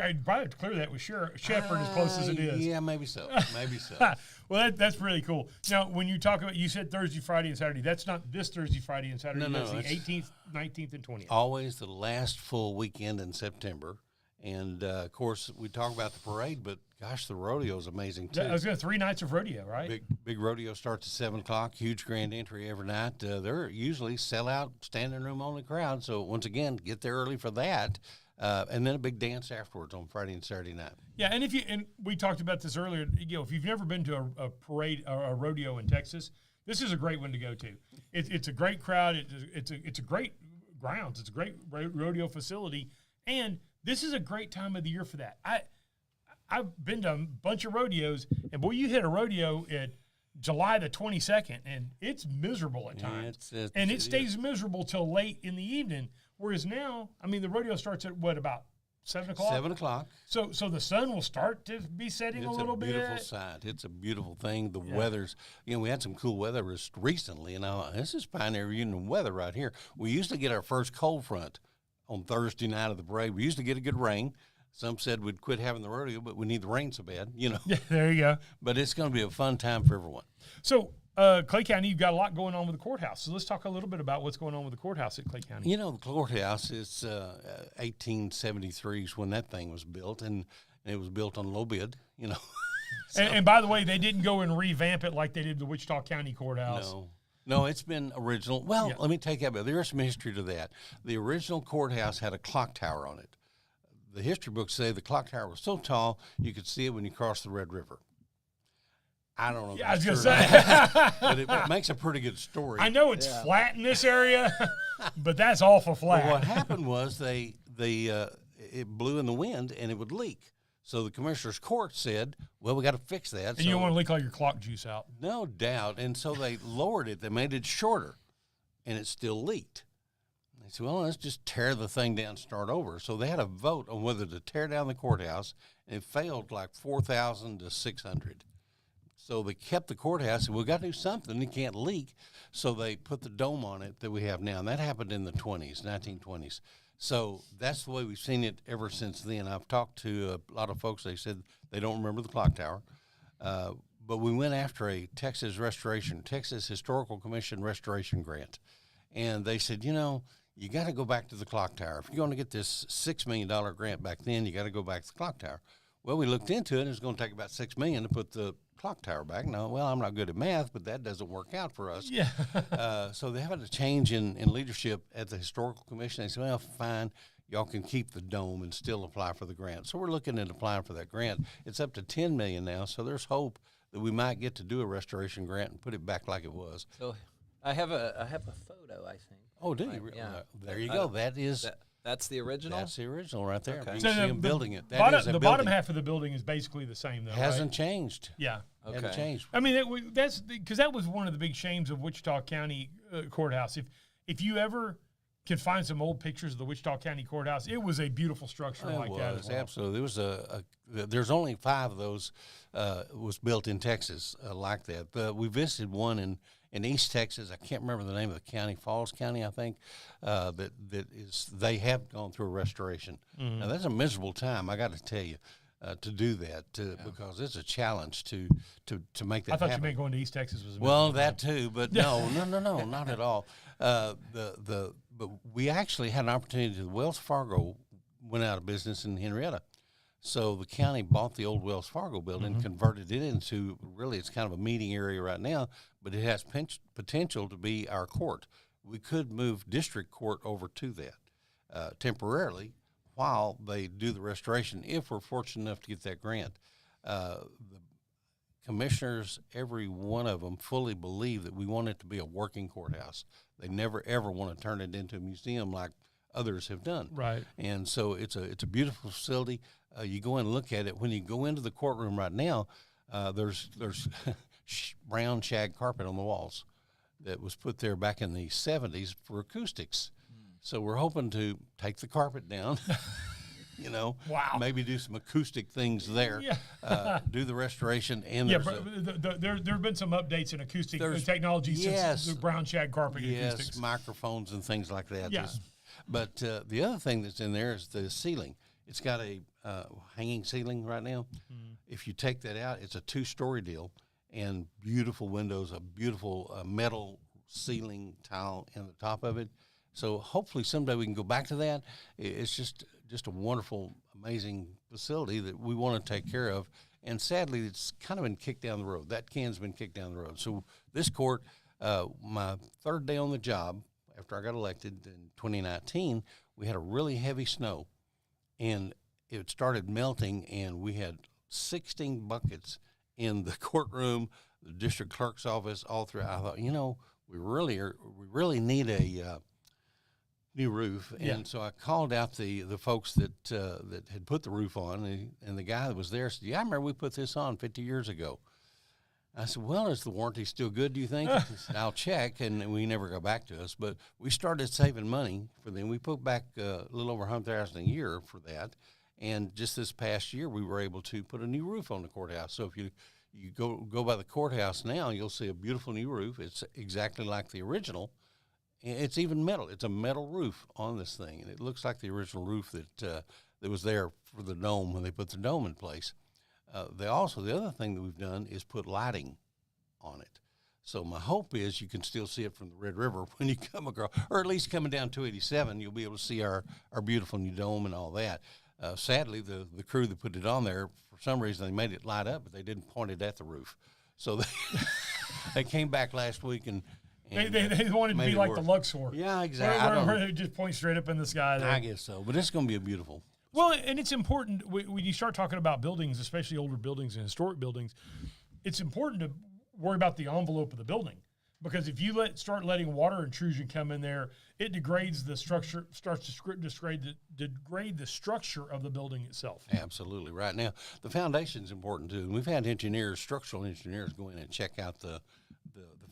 I'd probably have to clear that with Shepherd as close as it is. Yeah, maybe so. Maybe so. Well, that's really cool. Now, when you talk about, you said Thursday, Friday, and Saturday. That's not this Thursday, Friday, and Saturday. No, that's the it's 18th, 19th, and 20th. Always the last full weekend in September. And, of course, we talk about the parade, but, gosh, the rodeo is amazing, too. I was going to 3 nights of rodeo, right? Big rodeo starts at 7 o'clock, huge grand entry every night. They're usually sell-out, standing room only crowd. So, once again, get there early for that. And then a big dance afterwards on Friday and Saturday night. Yeah, and we talked about this earlier. You know, if you've never been to a parade or a rodeo in Texas, this is a great one to go to. It's a great crowd. It's a great grounds. It's a great rodeo facility, and this is a great time of the year for that. I've been to a bunch of rodeos, and boy, you hit a rodeo at July the 22nd, and it's miserable at times, and it stays miserable till late in the evening. Whereas now, I mean, the rodeo starts at what, about 7 o'clock? 7 o'clock. So the sun will start to be setting a little bit. It's a beautiful sight. It's a beautiful thing. The weather's, we had some cool weather recently, and this is Pioneer Union weather right here. We used to get our first cold front on Thursday night of the parade. We used to get a good rain. Some said we'd quit having the rodeo, but we need the rain so bad, Yeah, there you go. But it's going to be a fun time for everyone. So, Clay County, you've got a lot going on with the courthouse. So let's talk a little bit about what's going on with the courthouse at Clay County. The courthouse is 1873 is when that thing was built, and it was built on low bid, So. And by the way, they didn't go and revamp it like they did the Wichita County courthouse. No, it's been original. Well, Let me take that back. There is some history to that. The original courthouse had a clock tower on it. The history books say the clock tower was so tall you could see it when you crossed the Red River. I don't know. Yeah, I was going to say. But it makes a pretty good story. I know it's flat in this area, but that's awful flat. Well, what happened was it blew in the wind and it would leak. So the commissioner's court said, well, we got to fix that. And you don't want to leak all your clock juice out. No doubt. And so they lowered it. They made it shorter, and it still leaked. They said, well, let's just tear the thing down and start over. So they had a vote on whether to tear down the courthouse, and it failed like 4,000 to 600. So they kept the courthouse, and we've got to do something. It can't leak. So they put the dome on it that we have now, and that happened in the 1920s. So that's the way we've seen it ever since then. I've talked to a lot of folks. They said they don't remember the clock tower. But we went after a Texas Historical Commission restoration grant. And they said, you got to go back to the clock tower. If you're going to get this $6 million grant back then, you got to go back to the clock tower. Well, we looked into it, and it was going to take about $6 million to put the clock tower back. No, well, I'm not good at math, but that doesn't work out for us. Yeah. So they had a change in leadership at the Historical Commission. They said, well, fine, y'all can keep the dome and still apply for the grant. So we're looking at applying for that grant. It's up to $10 million now, so there's hope that we might get to do a restoration grant and put it back like it was. So I have a photo, I think. Oh, do you? Yeah. There you go. That is That's the original? That's the original right there. Okay. You So can see the- them building it. That Bottom, is a the building. bottom half of the building is basically the same, though. Hasn't right? changed. Yeah. Hasn't Okay. changed. I mean, that's because that was one of the big shames of Wichita County Courthouse. If you ever can find some old pictures of the Wichita County Courthouse, it was a beautiful structure It like was, that as well. absolutely. There was there's only 5 of those was built in Texas like that. We visited one in East Texas. I can't remember the name of the county, Falls County, I think. They have gone through a restoration. Mm-hmm. Now that's a miserable time, I got to tell you, to do that because it's a challenge to make that I thought happen. you meant going to East Texas was a Well, miserable that too, but no, not at all. But we actually had an opportunity. The Wells Fargo went out of business in Henrietta, so the county bought the old Wells Fargo building, converted it into really it's kind of a meeting area right now, but it has potential to be our court. We could move district court over to that temporarily while they do the restoration, if we're fortunate enough to get that grant. The commissioners, every one of them, fully believe that we want it to be a working courthouse. They never, ever want to turn it into a museum like others have done. Right. And so it's a beautiful facility. You go in and look at it. When you go into the courtroom right now, there's brown shag carpet on the walls that was put there back in the 70s for acoustics. So we're hoping to take the carpet down, Wow. maybe do some acoustic things there, Yeah. do the restoration. And Yeah, there's but there have been some updates in acoustic There's- technology yes. since the brown shag carpet yes, acoustics. microphones and things like that. Yeah. But the other thing that's in there is the ceiling. It's got a hanging ceiling right now. If you take that out, it's a 2-story deal and beautiful windows, a beautiful metal ceiling tile in the top of it. So hopefully someday we can go back to that. It's just a wonderful, amazing facility that we want to take care of. And sadly, it's kind of been kicked down the road. That can's been kicked down the road. So this court, my 3rd day on the job after I got elected in 2019, we had a really heavy snow, and it started melting, and we had 16 buckets in the courtroom, the district clerk's office, all through. I thought, we really need a new roof, and so I called out the folks that had put the roof on, and the guy that was there said, "Yeah, I remember we put this on 50 years ago." I said, "Well, is the warranty still good, do you think?" He said, "I'll check," and we never got back to us. But we started saving money for them. We put back a little over $100,000 a year for that, and just this past year we were able to put a new roof on the courthouse. So if you go by the courthouse now, you'll see a beautiful new roof. It's exactly like the original. It's even metal. It's a metal roof on this thing, and it looks like the original roof that was there for the dome when they put the dome in place. The other thing that we've done is put lighting on it. So my hope is you can still see it from the Red River when you come across, or at least coming down 287, you'll be able to see our beautiful new dome and all that. Sadly, the crew that put it on there, for some reason, they made it light up, but they didn't point it at the roof. So they came back last week and They wanted to be like the Luxor. Yeah, exactly. Where they just point straight up in the sky there. I guess so, but it's going to be a beautiful. Well, and it's important when you start talking about buildings, especially older buildings and historic buildings, it's important to worry about the envelope of the building, because if you start letting water intrusion come in there, it degrades the structure, starts to degrade the structure of the building itself. Absolutely. Right now, the foundation's important too. And we've had structural engineers go in and check out the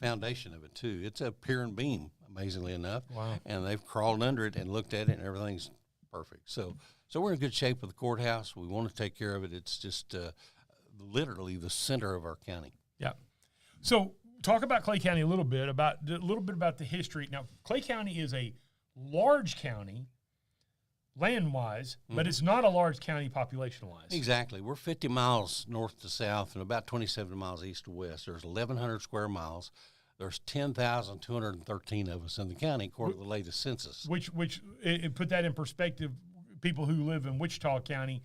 foundation of it too. It's a pier and beam, amazingly enough. Wow. And they've crawled under it and looked at it, and everything's perfect. So we're in good shape with the courthouse. We want to take care of it. It's just literally the center of our county. Yeah. So talk about Clay County a little bit about the history. Now, Clay County is a large county land-wise, but it's not a large county population-wise. Exactly. We're 50 miles north to south and about 27 miles east to west. There's 1,100 square miles. There's 10,213 of us in the county, according to the latest census. Which put that in perspective, people who live in Wichita County,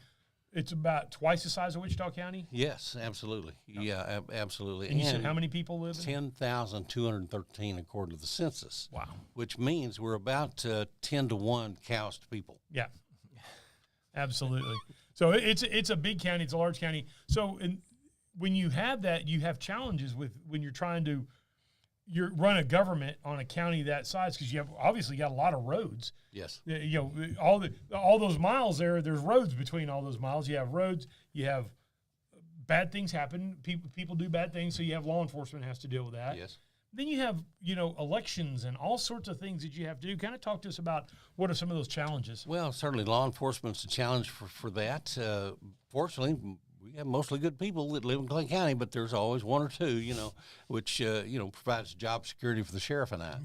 it's about twice the size of Wichita County? Yes, absolutely. Yeah, absolutely. And you said how many people live in? 10,213 according to the census. Wow. Which means we're about 10 to 1 cows to people. Yeah, absolutely. So it's a big county. It's a large county. So when you have that, you have challenges with when you're trying to you run a government on a county that size, because you have obviously got a lot of roads. Yes. All those miles there's roads between all those miles. You have roads, you have bad things happen. People do bad things, so you have law enforcement has to deal with that. Yes. Then you have, elections and all sorts of things that you have to do. Kind of talk to us about what are some of those challenges. Well, certainly law enforcement's a challenge for that. Fortunately, we have mostly good people that live in Clay County, but there's always one or two, which, provides job security for the sheriff and I.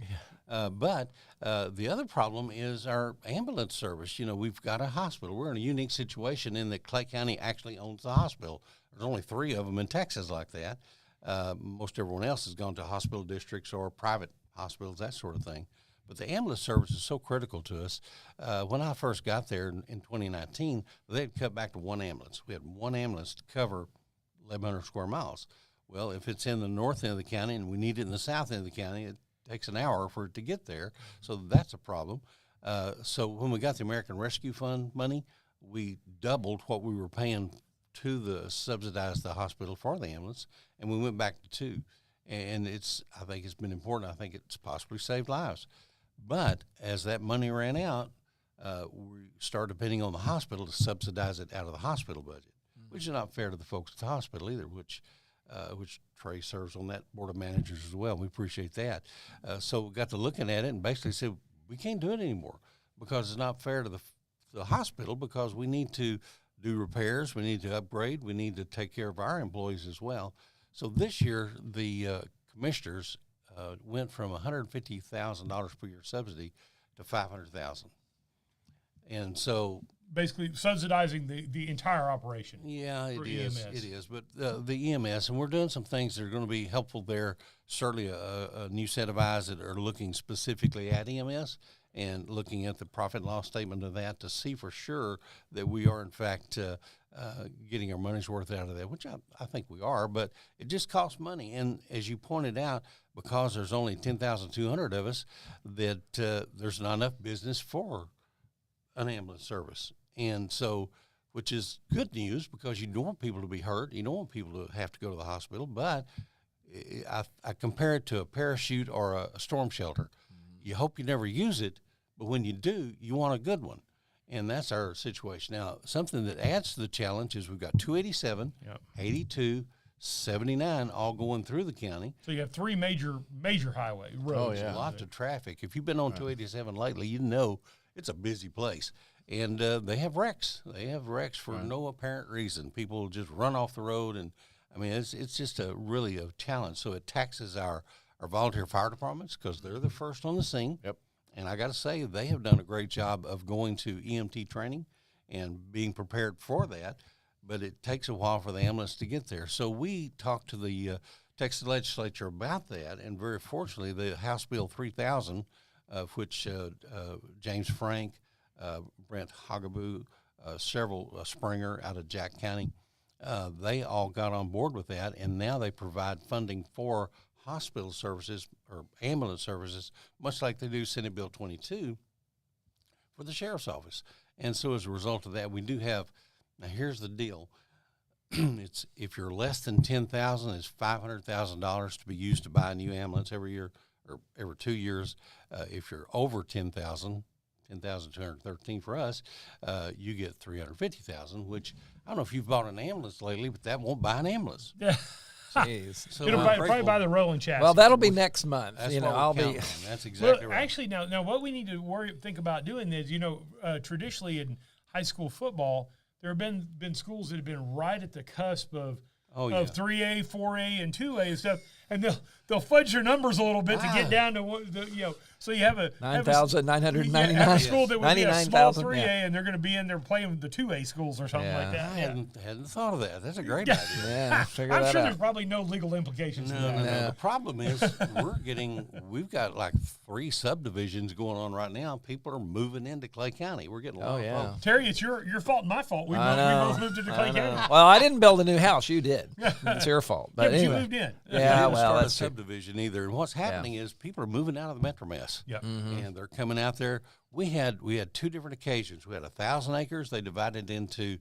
Yeah. But the other problem is our ambulance service. We've got a hospital. We're in a unique situation in that Clay County actually owns the hospital. There's only 3 of them in Texas like that. Most everyone else has gone to hospital districts or private hospitals, that sort of thing. But the ambulance service is so critical to us. When I first got there in 2019, they'd cut back to 1 ambulance. We had 1 ambulance to cover 1,100 square miles. Well, if it's in the north end of the county and we need it in the south end of the county, it takes an hour for it to get there. So that's a problem. So when we got the American Rescue Fund money, we doubled what we were paying to subsidize the hospital for the ambulance, and we went back to 2. And I think it's been important. I think it's possibly saved lives. But as that money ran out, we started depending on the hospital to subsidize it out of the hospital budget, which is not fair to the folks at the hospital either, which Trey serves on that board of managers as well. We appreciate that. So we got to looking at it and basically said, we can't do it anymore because it's not fair to the hospital, because we need to do repairs, we need to upgrade, we need to take care of our employees as well. So this year, the commissioners went from $150,000 per year subsidy to $500,000, and so basically subsidizing the entire operation. Yeah, it is. EMS. It is. But the EMS, and we're doing some things that are going to be helpful there. Certainly, a new set of eyes that are looking specifically at EMS and looking at the profit and loss statement of that to see for sure that we are in fact getting our money's worth out of that, which I think we are, but it just costs money. And as you pointed out, because there's only 10,200 of us, that there's not enough business for an ambulance service. And so, which is good news, because you don't want people to be hurt. You don't want people to have to go to the hospital. But I compare it to a parachute or a storm shelter. You hope you never use it, but when you do, you want a good one. And that's our situation. Now, something that adds to the challenge is we've got 287, 82, 79 all going through the county. So you have 3 major highway roads. Oh, yeah. Lots of traffic. If you've been on 287 lately, you know it's a busy place. And they have wrecks. They have wrecks for no apparent reason. People just run off the road. And, I mean, it's just really a challenge. So it taxes our volunteer fire departments, because they're the first on the scene. Yep. And I got to say, they have done a great job of going to EMT training and being prepared for that. But it takes a while for the ambulance to get there. So we talked to the Texas legislature about that. And very fortunately, the House Bill 3000, of which James Frank, Brent Hogaboo, several Springer out of Jack County, they all got on board with that. And now they provide funding for hospital services or ambulance services, much like they do Senate Bill 22 for the sheriff's office. And so as a result of that, we do have, now here's the deal. It's, if you're less than 10,000, it's $500,000 to be used to buy a new ambulance every year or every 2 years. If you're over 10,000, 10,213 for us, you get $350,000, which I don't know if you've bought an ambulance lately, but that won't buy an ambulance. Yeah. Jeez. So it'll probably buy the rolling chassis. Well, that'll be next month. That's I'll be. That's exactly right. Actually, now what we need to think about doing is, traditionally in high school football, there have been schools that have been right at the cusp of 3A, 4A, and 2A and stuff, and they'll fudge your numbers a little bit to get down to what So you have a 9,999. Have a school that would be a small 3A, yeah. and they're going to be in there playing with the 2A schools or something like that. I hadn't thought of that. That's a great idea. Yeah, figure I'm that sure out. there's probably no legal implications. No. The problem is we've got like 3 subdivisions going on right now. People are moving into Clay County. We're getting a lot of folks. Terry, it's your fault and my fault. We both moved into Clay County. Well, I didn't build a new house. You did. It's your fault. But anyway. You moved in. Yeah, well, start a that's true. subdivision either. And what's happening is people are moving out of the metro mess. Yep. And they're coming out there. We had 2 different occasions. We had 1,000 acres. They divided into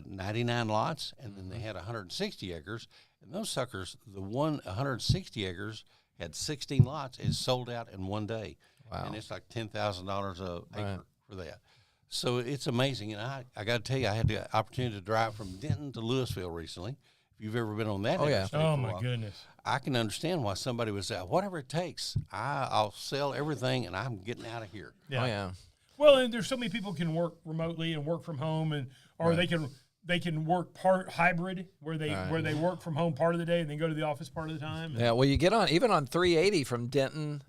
99 lots, and then they had 160 acres. And those suckers, the 160 acres had 16 lots. It's sold out in one day. Wow. And it's like $10,000 a acre for that. So it's amazing. And I got to tell you, I had the opportunity to drive from Denton to Louisville recently. If you've ever been on that interstate Oh, for a my while, goodness. I can understand why somebody would say, whatever it takes, I'll sell everything and I'm getting out of here. Yeah. Oh, yeah. Well, and there's so many people can work remotely and work from home, or they can work part hybrid where they work from home part of the day and then go to the office part of the time. Yeah, well, you get on even on 380 from Denton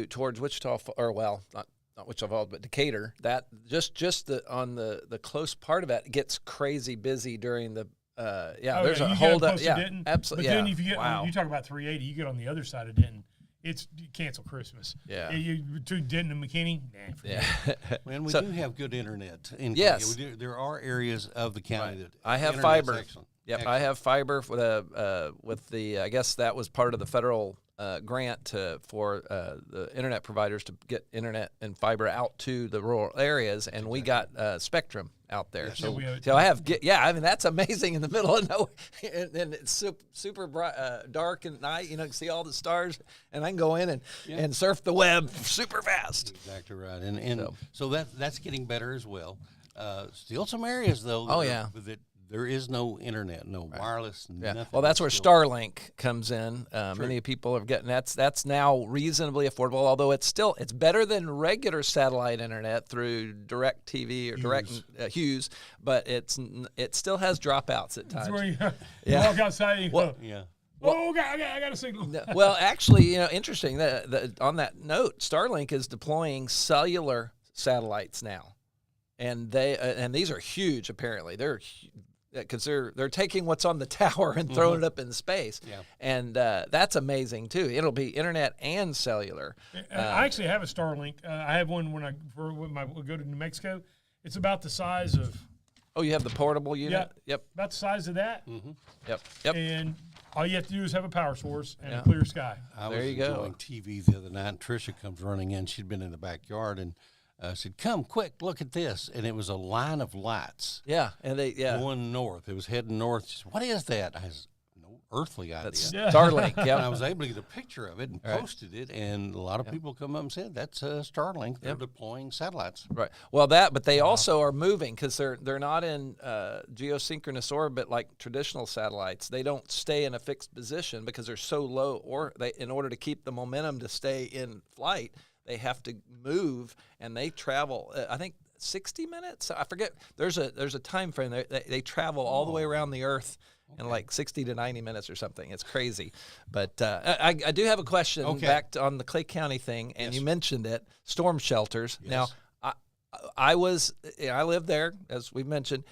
towards Wichita, or well, not Wichita Falls, but Decatur. That just on the close part of it gets crazy busy during the there's a hold up. Yeah, absolutely. But then if you get you talk about 380, you get on the other side of Denton. It's cancel Christmas. Yeah. Between Denton and McKinney, yeah. And we do have good internet. Yes. There are areas of the county that I have internet's fiber. excellent. Yep, Excellent. I have fiber with the I guess that was part of the federal grant for the internet providers to get internet and fiber out to the rural areas, and we got Spectrum out there. Yes. So I have I mean that's amazing in the middle of nowhere, and it's super bright, dark at night. You know, you can see all the stars, and I can go in and surf the web super fast. Exactly right, and so that's getting better as well. Still some areas though. That there is no internet, no wireless, nothing. Well, that's where Starlink comes in. Many people are getting that's now reasonably affordable, although it's better than regular satellite internet through Direct TV or Direct Hughes, but it still has dropouts at times. That's where you walk outside and you go, oh, God, I got a signal. Well, actually, interesting. On that note, Starlink is deploying cellular satellites now, and these are huge. Apparently, because they're taking what's on the tower and throwing it up in space, and that's amazing too. It'll be internet and cellular. I actually have a Starlink. I have one when I go to New Mexico. It's about the size of. Oh, you have the portable unit. Yep. About the size of that. Mm-hmm. Yep. And all you have to do is have a power source and a clear sky. I there was you go. enjoying TV the other night, and Tricia comes running in. She'd been in the backyard and said, "Come quick, look at this!" And it was a line of lights. Yeah, and going north. It was heading north. She said, "What is that?" I said, "No earthly idea." That's Starlink. Yeah, I was able to get a picture of it and posted it, and a lot of people come up and said, "That's Starlink. They're deploying satellites." Right. Well, but they also are moving because they're not in geosynchronous orbit like traditional satellites. They don't stay in a fixed position because they're so low, in order to keep the momentum to stay in flight, they have to move, and they travel. I think 60 minutes. I forget. There's a time frame. They travel all the way around the Earth in like 60 to 90 minutes or something. It's crazy. But I do have a question back on the Clay County thing, and you mentioned it. Storm shelters. Yes. Now, I lived there, as we mentioned.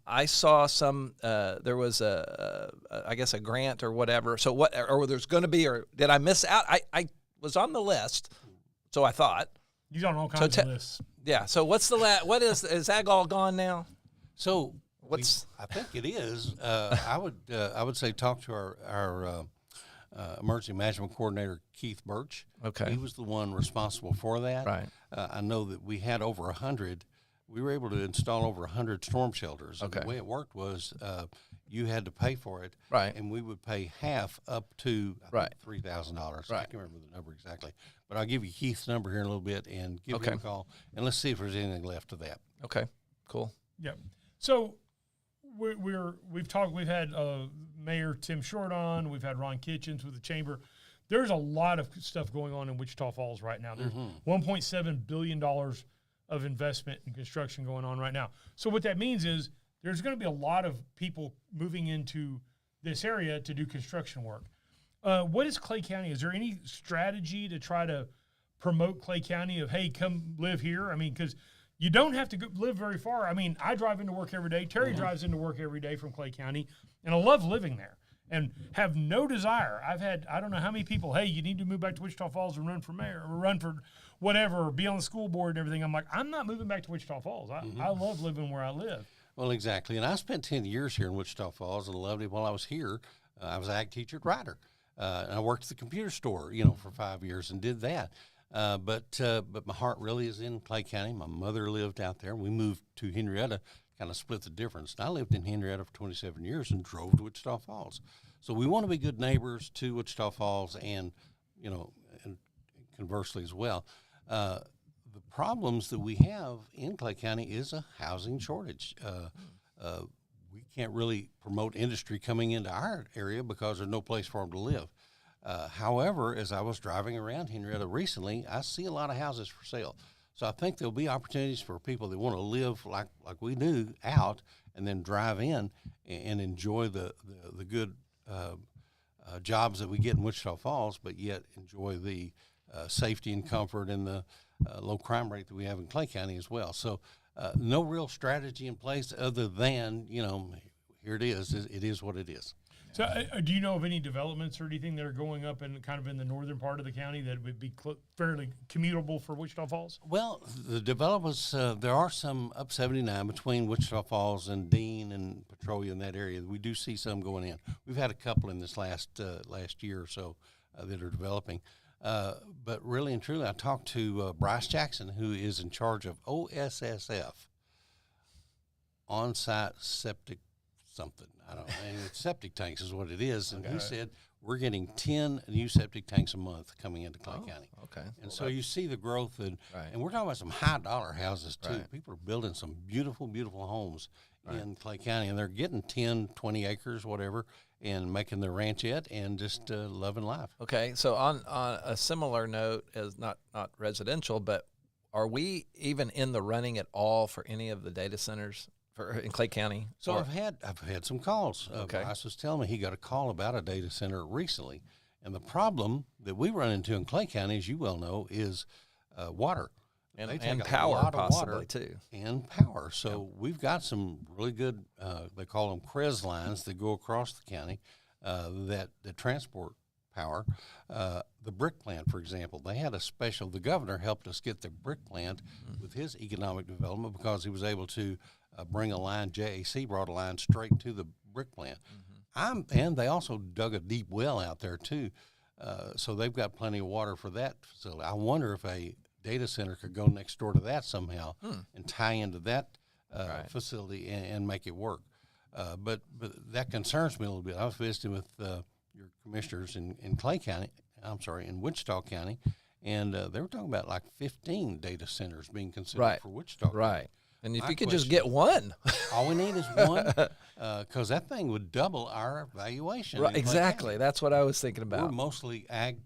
I saw some. There was I guess a grant or whatever. So or there's going to be, or did I miss out? I was on the list. So I thought. You're on all kinds of lists. Yeah. So what's what is that all gone now? So I think it is. I would say talk to our emergency management coordinator, Keith Birch. Okay. He was the one responsible for that. Right. I know that we had over 100. We were able to install over 100 storm shelters. Okay. And the way it worked was you had to pay for it. Right. And we would pay half up to $3,000. Right. I can't remember the number exactly. But I'll give you Keith's number here in a little bit and give him a call. And let's see if there's anything left of that. Okay. Cool. Yep. So we've talked. We've had Mayor Tim Short on. We've had Ron Kitchens with the chamber. There's a lot of stuff going on in Wichita Falls right now. There's $1.7 billion of investment and construction going on right now. So what that means is there's going to be a lot of people moving into this area to do construction work. What is Clay County? Is there any strategy to try to promote Clay County of, hey, come live here? I mean, because you don't have to live very far. I mean, I drive into work every day. Terry drives into work every day from Clay County, and I love living there and have no desire. I've had, I don't know how many people, hey, you need to move back to Wichita Falls and run for mayor or run for whatever or be on the school board and everything. I'm like, I'm not moving back to Wichita Falls. I love living where I live. Well, exactly. And I spent 10 years here in Wichita Falls and loved it while I was here. I was an ag teacher at Ryder. And I worked at the computer store, for 5 years and did that. But my heart really is in Clay County. My mother lived out there. We moved to Henrietta, kind of split the difference. And I lived in Henrietta for 27 years and drove to Wichita Falls. So we want to be good neighbors to Wichita Falls and and conversely as well. The problems that we have in Clay County is a housing shortage. We can't really promote industry coming into our area because there's no place for them to live. However, as I was driving around Henrietta recently, I see a lot of houses for sale. So I think there'll be opportunities for people that want to live like we do out and then drive in and enjoy the good jobs that we get in Wichita Falls, but yet enjoy the safety and comfort and the low crime rate that we have in Clay County as well. So no real strategy in place other than, here it is. It is what it is. So do you know of any developments or anything that are going up in kind of in the northern part of the county that would be fairly commutable for Wichita Falls? Well, the developments, there are some up 79 between Wichita Falls and Dean and Petrolia in that area. We do see some going in. We've had a couple in this last year or so that are developing. But really and truly, I talked to Bryce Jackson, who is in charge of OSSF, on-site septic something. I don't know. Septic tanks is what it is. And he said, we're getting 10 new septic tanks a month coming into Clay County. Okay. And so you see the growth. And we're talking about some high-dollar houses, too. Right. People are building some beautiful, beautiful homes in Clay County. And they're getting 10, 20 acres, whatever, and making their ranchette and just loving life. Okay. So on a similar note, as not residential, but are we even in the running at all for any of the data centers in Clay County? So I've had some calls. Bryce was telling me he got a call about a data center recently, and the problem that we run into in Clay County, as you well know, is water and power, possibly too, and power. So we've got some really good. They call them CREZ lines that go across the county that transport power. The brick plant, for example, they had a special. The governor helped us get the brick plant with his economic development because he was able to bring a line. JAC brought a line straight to the brick plant. And they also dug a deep well out there too, so they've got plenty of water for that facility. I wonder if a data center could go next door to that somehow and tie into that facility and make it work. But that concerns me a little bit. I was visiting with your commissioners in Clay County. In Wichita County, and they were talking about like 15 data centers being considered for Wichita County. Right. And if you could just get one. All we need is one, because that thing would double our valuation. Right, exactly. That's what I was thinking about. We're mostly ag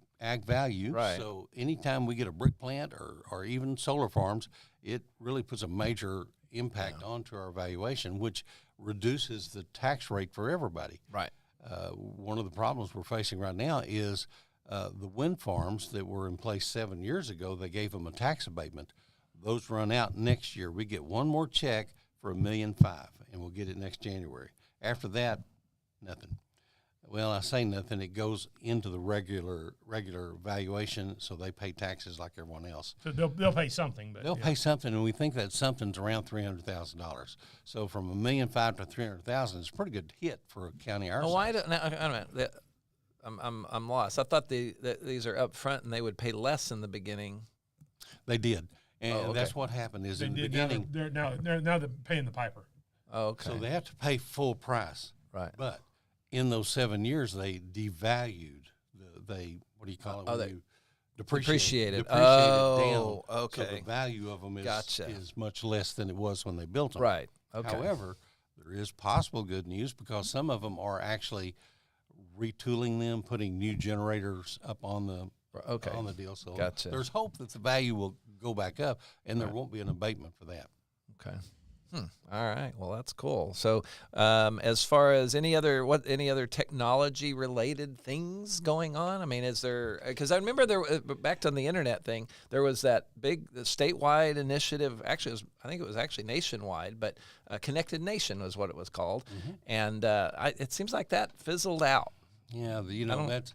value. Right. So anytime we get a brick plant or even solar farms, it really puts a major impact onto our valuation, which reduces the tax rate for everybody. Right. One of the problems we're facing right now is the wind farms that were in place 7 years ago. They gave them a tax abatement. Those run out next year. We get one more check for $1.5 million, and we'll get it next January. After that, nothing. Well, I say nothing. It goes into the regular valuation, so they pay taxes like everyone else. So they'll pay something, but they'll pay something, and we think that something's around $300,000. So from $1.5 million to $300,000 is a pretty good hit for a county our size. Why don't now? Wait a minute. I'm lost. I thought that these are up front and they would pay less in the beginning. They did. And that's what happened is in the beginning. Now they're paying the piper. Oh, okay. So they have to pay full price. Right. But in those 7 years, they devalued what do you call it? Depreciated. Depreciated down. Okay. So the value of them is much less than it was when they built them. Right. Okay. However, there is possible good news because some of them are actually retooling them, putting new generators up on the deal. So there's hope that the value will go back up, and there won't be an abatement for that. Okay. All right. Well, that's cool. So, as far as any other technology related things going on? I mean, is there? Because I remember back to the internet thing. There was that big statewide initiative. Actually, I think it was actually nationwide, but Connected Nation was what it was called, and it seems like that fizzled out. Yeah, that's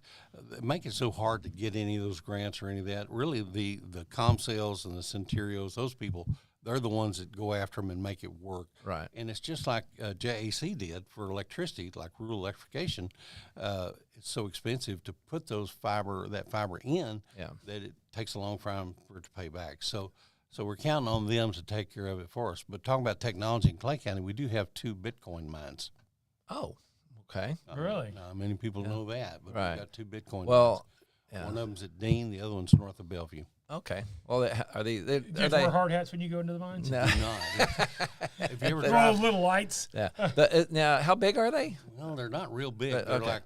make it so hard to get any of those grants or any of that. Really, the ComSales and the Centurios, those people, they're the ones that go after them and make it work. Right. And it's just like JAC did for electricity, like rural electrification. It's so expensive to put that fiber in that it takes a long time for it to pay back. So we're counting on them to take care of it for us. But talking about technology in Clay County, we do have 2 Bitcoin mines. Oh. Okay. Really? Not many people know that, but we've got 2 Bitcoin. Well, Yeah. One of them's at Dean, the other one's north of Bellevue. Okay. Well, are they? Do you wear hard hats when you go into the mines? No. Not. If you ever Throw drive, those little lights. Yeah. Now, how big are they? well, they're not real big. They're okay. like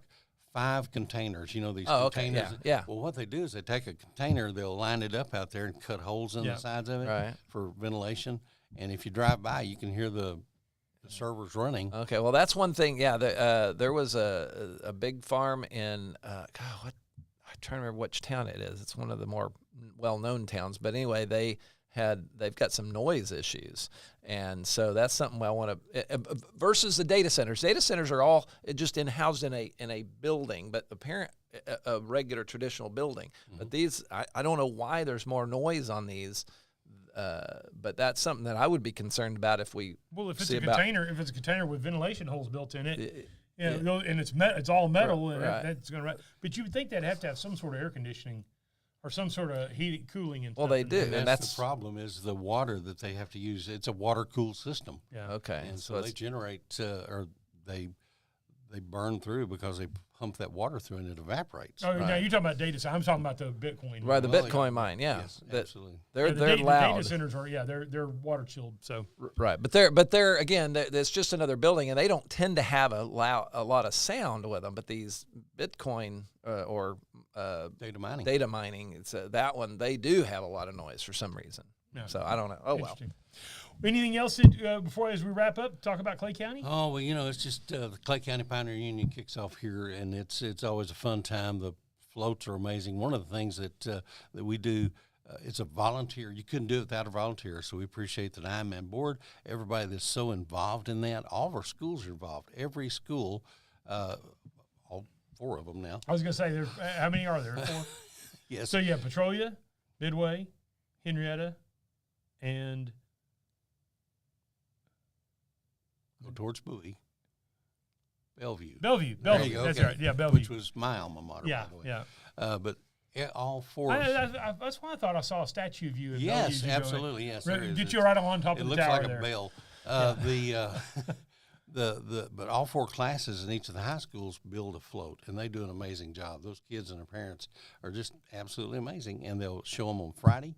5 containers. You know these Oh, okay. containers. Yeah. Well, what they do is they take a container, they'll line it up out there and cut holes in Yeah. the sides of it Right. for ventilation. And if you drive by, you can hear the servers running. Okay. Well, that's one thing. Yeah. There was a big farm in God, what? I'm trying to remember which town it is. It's one of the more well-known towns. But anyway, they've got some noise issues, and so that's something I want to versus the data centers. Data centers are all just housed in a building, but a regular traditional building. Mm-hmm. But these, I don't know why there's more noise on these. But that's something that I would be concerned about if we If it's see a container with ventilation holes built in it. And it's all metal, and Right. that's going to. But you would think they'd have to have some sort of air conditioning, or some sort of heating, cooling. And Well, stuff they in do, there. and That's the problem is the water that they have to use. It's a water cooled system. Yeah. okay. And so so it's, they generate or they burn through because they pump that water through and it evaporates. Oh, now you're talking about data center. I'm talking about the Bitcoin. right, the Well, Bitcoin mine, yeah, Yes, that- absolutely. they're The they're loud. data centers are they're water chilled. So Right, but they're again, it's just another building, and they don't tend to have a lot of sound with them. But these Bitcoin or Data mining. it's that one, they do have a lot of noise for some reason. Yeah. So I don't know. Oh well. interesting. Anything else that, before as we wrap up? Talk about Clay County. Oh, well, it's just the Clay County Pioneer Union kicks off here, and it's always a fun time. The floats are amazing. One of the things that we do, it's a volunteer. You couldn't do it without a volunteer, so we appreciate that I'm on board. Everybody that's so involved in that. All of our schools are involved. Every school, all 4 of them now. I was going to say, there's how many are there? 4. Yes. So Petrolia, Midway, Henrietta, and Go towards Bowie. Bellevue. Bellevue. There you go. That's Okay. right. Yeah, Bellevue. Which was my alma mater, Yeah, by the way. yeah. But all 4. That's why I thought I saw a statue of you. At Bellevue Yes, as you go in. absolutely. Yes, there is. Get you right on top It of the looks tower like there. a bell. But all 4 classes in each of the high schools build a float, and they do an amazing job. Those kids and their parents are just absolutely amazing, and they'll show them on Friday,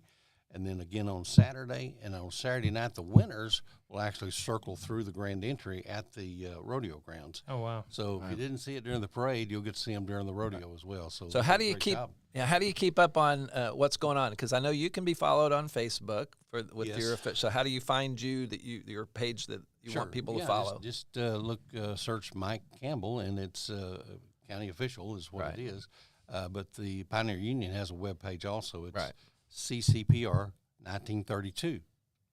and then again on Saturday, and on Saturday night the winners will actually circle through the grand entry at the rodeo grounds. Oh wow! So if you didn't see it during the parade, you'll get to see them during the rodeo as well. So how do you keep? Yeah, how do you keep up on what's going on? Because I know you can be followed on Facebook with Yes. your official. So how do you find your page that you want people to follow? Just search Mike Campbell, and it's county official is what Right. it is. But the Pioneer Union has a web page also. It's Right. CCPR 1932.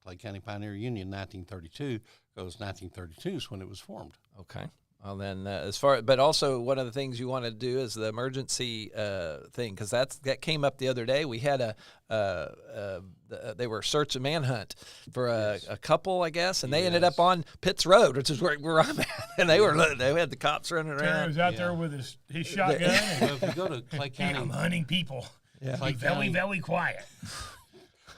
Clay County Pioneer Union 1932, because 1932 is when it was formed. Okay. Well, then, but also one of the things you want to do is the emergency thing, because that came up the other day. We had they were search and manhunt for a couple, I guess, and they ended up on Pitts Road, which is where I'm at, and they had the cops running Terry around. was out there with his shotgun. And, Well, if you go to Clay County, I'm hunting people. Yeah. Be very, very quiet.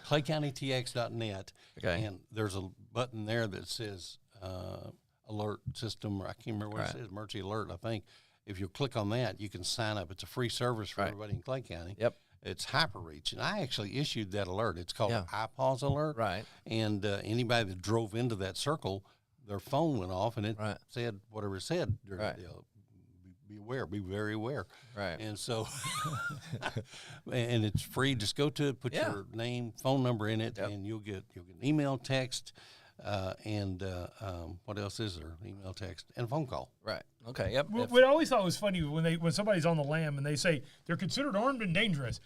ClayCountyTX.net, Okay. and there's a button there that says alert system, or I can't remember what Right. it says, emergency alert, I think. If you click on that, you can sign up. It's a free service for Right. everybody in Clay County. Yep. It's HyperReach, and I actually issued that alert. It's called Yeah. iPause alert. Right. And anybody that drove into that circle, their phone went off, and it Right. said whatever it said during Right. the deal. Be aware, be very aware. Right. And so, and it's free. Just go to it, put Yeah. your name, phone number in it, Yep. and you'll get an email, text, and what else is there? Email, text, and a phone call. Right. Okay. Yep. What I always thought was funny when somebody's on the lam and they say they're considered armed and dangerous.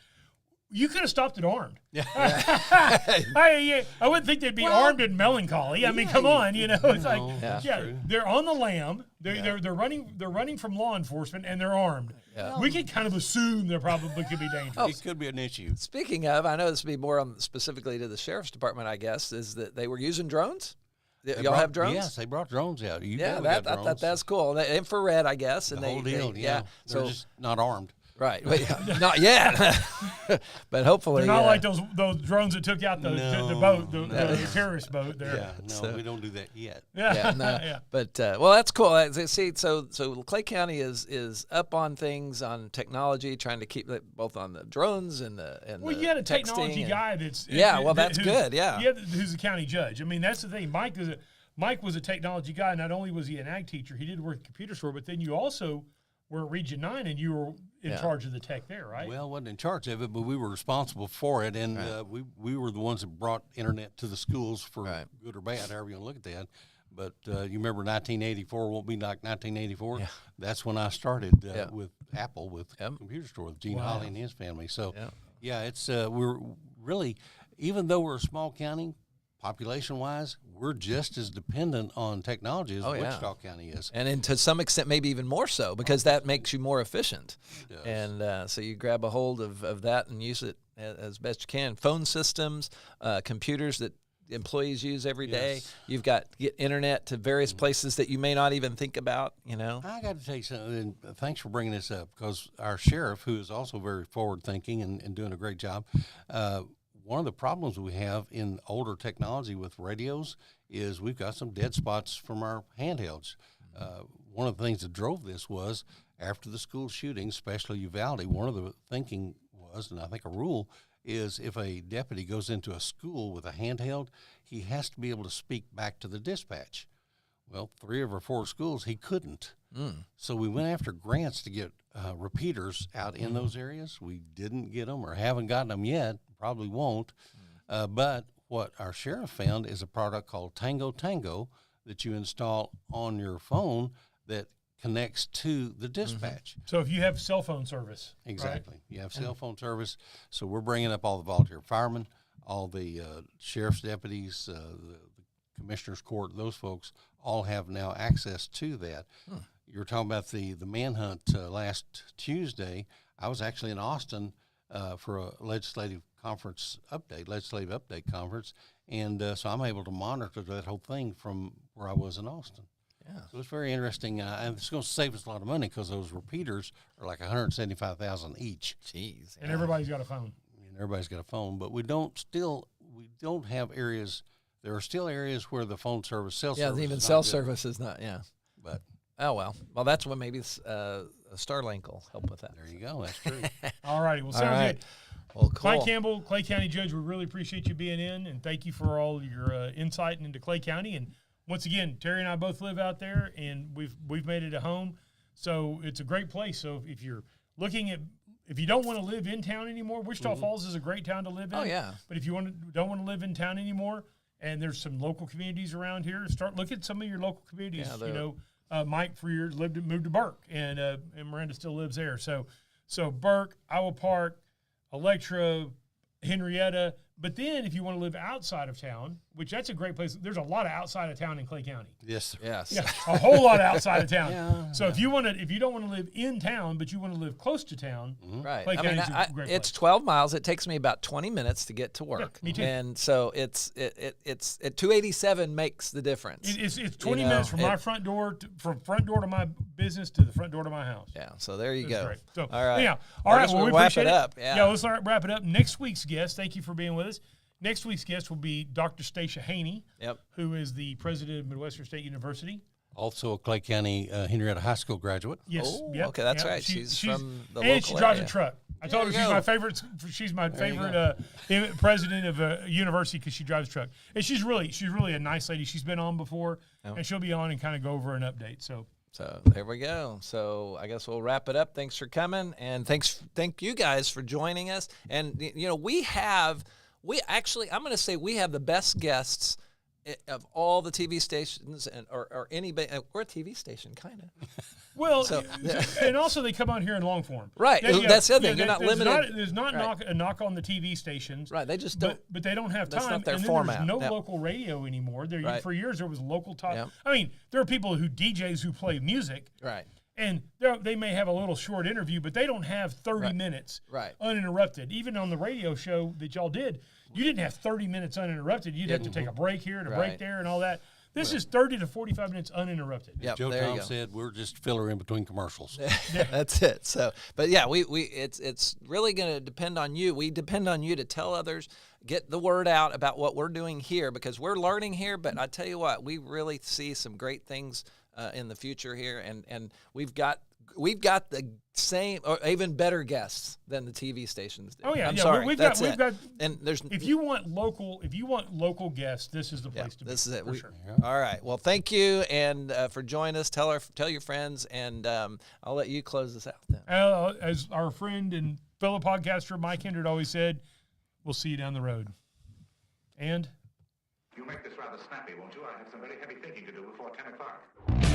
You could have stopped it armed. I wouldn't think they'd be armed and melancholy. I mean, come on, it's like, true. they're on the lam. They're running from law enforcement and they're armed. Yeah. We could kind of assume there probably could be dangerous. It could be an issue. Speaking of, I know this would be more specifically to the sheriff's department, I guess, is that they were using drones? Y'all have drones? Yes, they brought drones out. Yeah, that's cool. The infrared, I guess. And the whole deal, yeah. They're So just not armed. Right. Well, yeah, not yet. But hopefully. They're not like those drones that took out the boat, the terrorist boat there. Yeah, no, we don't do that yet. Yeah, no. Yeah. But well, that's cool. See, so Clay County is up on things on technology, trying to keep it both on the drones and well, you had a technology guy that's that's good. Yeah, who's a county judge. I mean, that's the thing. Mike was a technology guy. Not only was he an ag teacher, he did work at a computer store, but then you also were at Region 9 and you were in charge of the tech there, right? Well, I wasn't in charge of it, but we were responsible for it, and we were the ones that brought internet to the schools for good or bad, however you want to look at that. But you remember 1984, won't be like 1984? Yeah. That's when I started with Apple, with computer store, with Gene Holly and his family. So, it's we're really, even though we're a small county, population-wise, we're just as dependent on technology as Wichita County is. And to some extent, maybe even more so, because that makes you more efficient. And so you grab a hold of that and use it as best you can. Phone systems, computers that employees use every day. You've got get internet to various places that you may not even think about, I got to tell you something, and thanks for bringing this up, because our sheriff, who is also very forward-thinking and doing a great job, one of the problems we have in older technology with radios is we've got some dead spots from our handhelds. One of the things that drove this was after the school shooting, especially Uvalde, one of the thinking was, and I think a rule, is if a deputy goes into a school with a handheld, he has to be able to speak back to the dispatch. Well, 3 of our 4 schools, he couldn't. So we went after grants to get repeaters out in those areas. We didn't get them or haven't gotten them yet. Probably won't. But what our sheriff found is a product called Tango Tango that you install on your phone that connects to the dispatch. So if you have cell phone service. Exactly. Right? You have cell phone service. So we're bringing up all the volunteer firemen, all the sheriff's deputies, the commissioner's court, those folks all have now access to that. You were talking about the manhunt last Tuesday. I was actually in Austin for a legislative update conference, and so I'm able to monitor that whole thing from where I was in Austin. Yeah. So it's very interesting, and it's going to save us a lot of money because those repeaters are like $175,000 each. Jeez. And everybody's got a phone. And everybody's got a phone, but we don't have areas. There are still areas where the phone service, cell service. Yeah, even cell service is not. Yeah. But well, that's when maybe Starlink will help with that. There you go. That's true. All righty. Well, sounds good. Well, cool. Mike Campbell, Clay County Judge, we really appreciate you being in, and thank you for all your insight into Clay County. And once again, Terry and I both live out there, and we've made it a home. So it's a great place. So if you're looking at, if you don't want to live in town anymore, Wichita Falls is a great town to live in. Oh, yeah. But if you don't want to live in town anymore, and there's some local communities around here, start looking at some of your local communities. Mike for years moved to Burke, and Miranda still lives there. So Burke, Iowa Park, Electra, Henrietta. But then if you want to live outside of town, which that's a great place, there's a lot of outside of town in Clay County. Yes, sir. Yes. Yeah, a whole lot of outside of town. If you don't want to live in town, but you want to live close to town, right? Clay County's a great place. It's 12 miles. It takes me about 20 minutes to get to work. Yeah, me too. And so it's 287 makes the difference. It's 20 minutes from my front door from front door to my business to the front door to my house. Yeah. So there you go. Great. So all right. Yeah. All right. Well, we wrap appreciate it up. Yeah. Let's wrap it up. Next week's guest. Thank you for being with us. Next week's guest will be Dr. Stacia Haney, who is the president of Midwestern State University. Also a Clay County Henrietta High School graduate. Yes. Oh, okay, that's right. She's from the local and she drives area. a truck. I told her she's my favorite. She's my favorite president of a university because she drives a truck. And she's really a nice lady. She's been on before, and she'll be on and kind of go over an update. So there we go. So I guess we'll wrap it up. Thanks for coming, and thank you guys for joining us. And I'm going to say we have the best guests of all the TV stations or anybody. We're a TV station, kind of. Well, and also they come out here in long form. Right. That's the other thing. You're not limited. There's not a knock on the TV stations. Right. They just don't. But they don't have time. That's not their and format. There's no local radio anymore. For years there was local talk. Yep. I mean, there are people DJs who play music. Right. And they may have a little short interview, but they don't have 30 minutes uninterrupted. Even on the radio show that y'all did, you didn't have 30 minutes uninterrupted. You'd have to take a break here and a break there and all that. This is 30 to 45 minutes uninterrupted. Yep, Joe there you Tom go. said we're just filler in between commercials. That's it. So, but yeah, it's really going to depend on you. We depend on you to tell others, get the word out about what we're doing here, because we're learning here. But I tell you what, we really see some great things in the future here, and we've got the same or even better guests than the TV stations do. Oh yeah, I'm sorry. We've got, and there's if you want local guests, this is the place to be. This is it. For sure. All right. Well, thank you and for joining us. Tell your friends, and I'll let you close this out then. As our friend and fellow podcaster Mike Hendrick always said, we'll see you down the road. And You make this rather snappy, won't you? I have some very heavy thinking to do before 10 o'clock.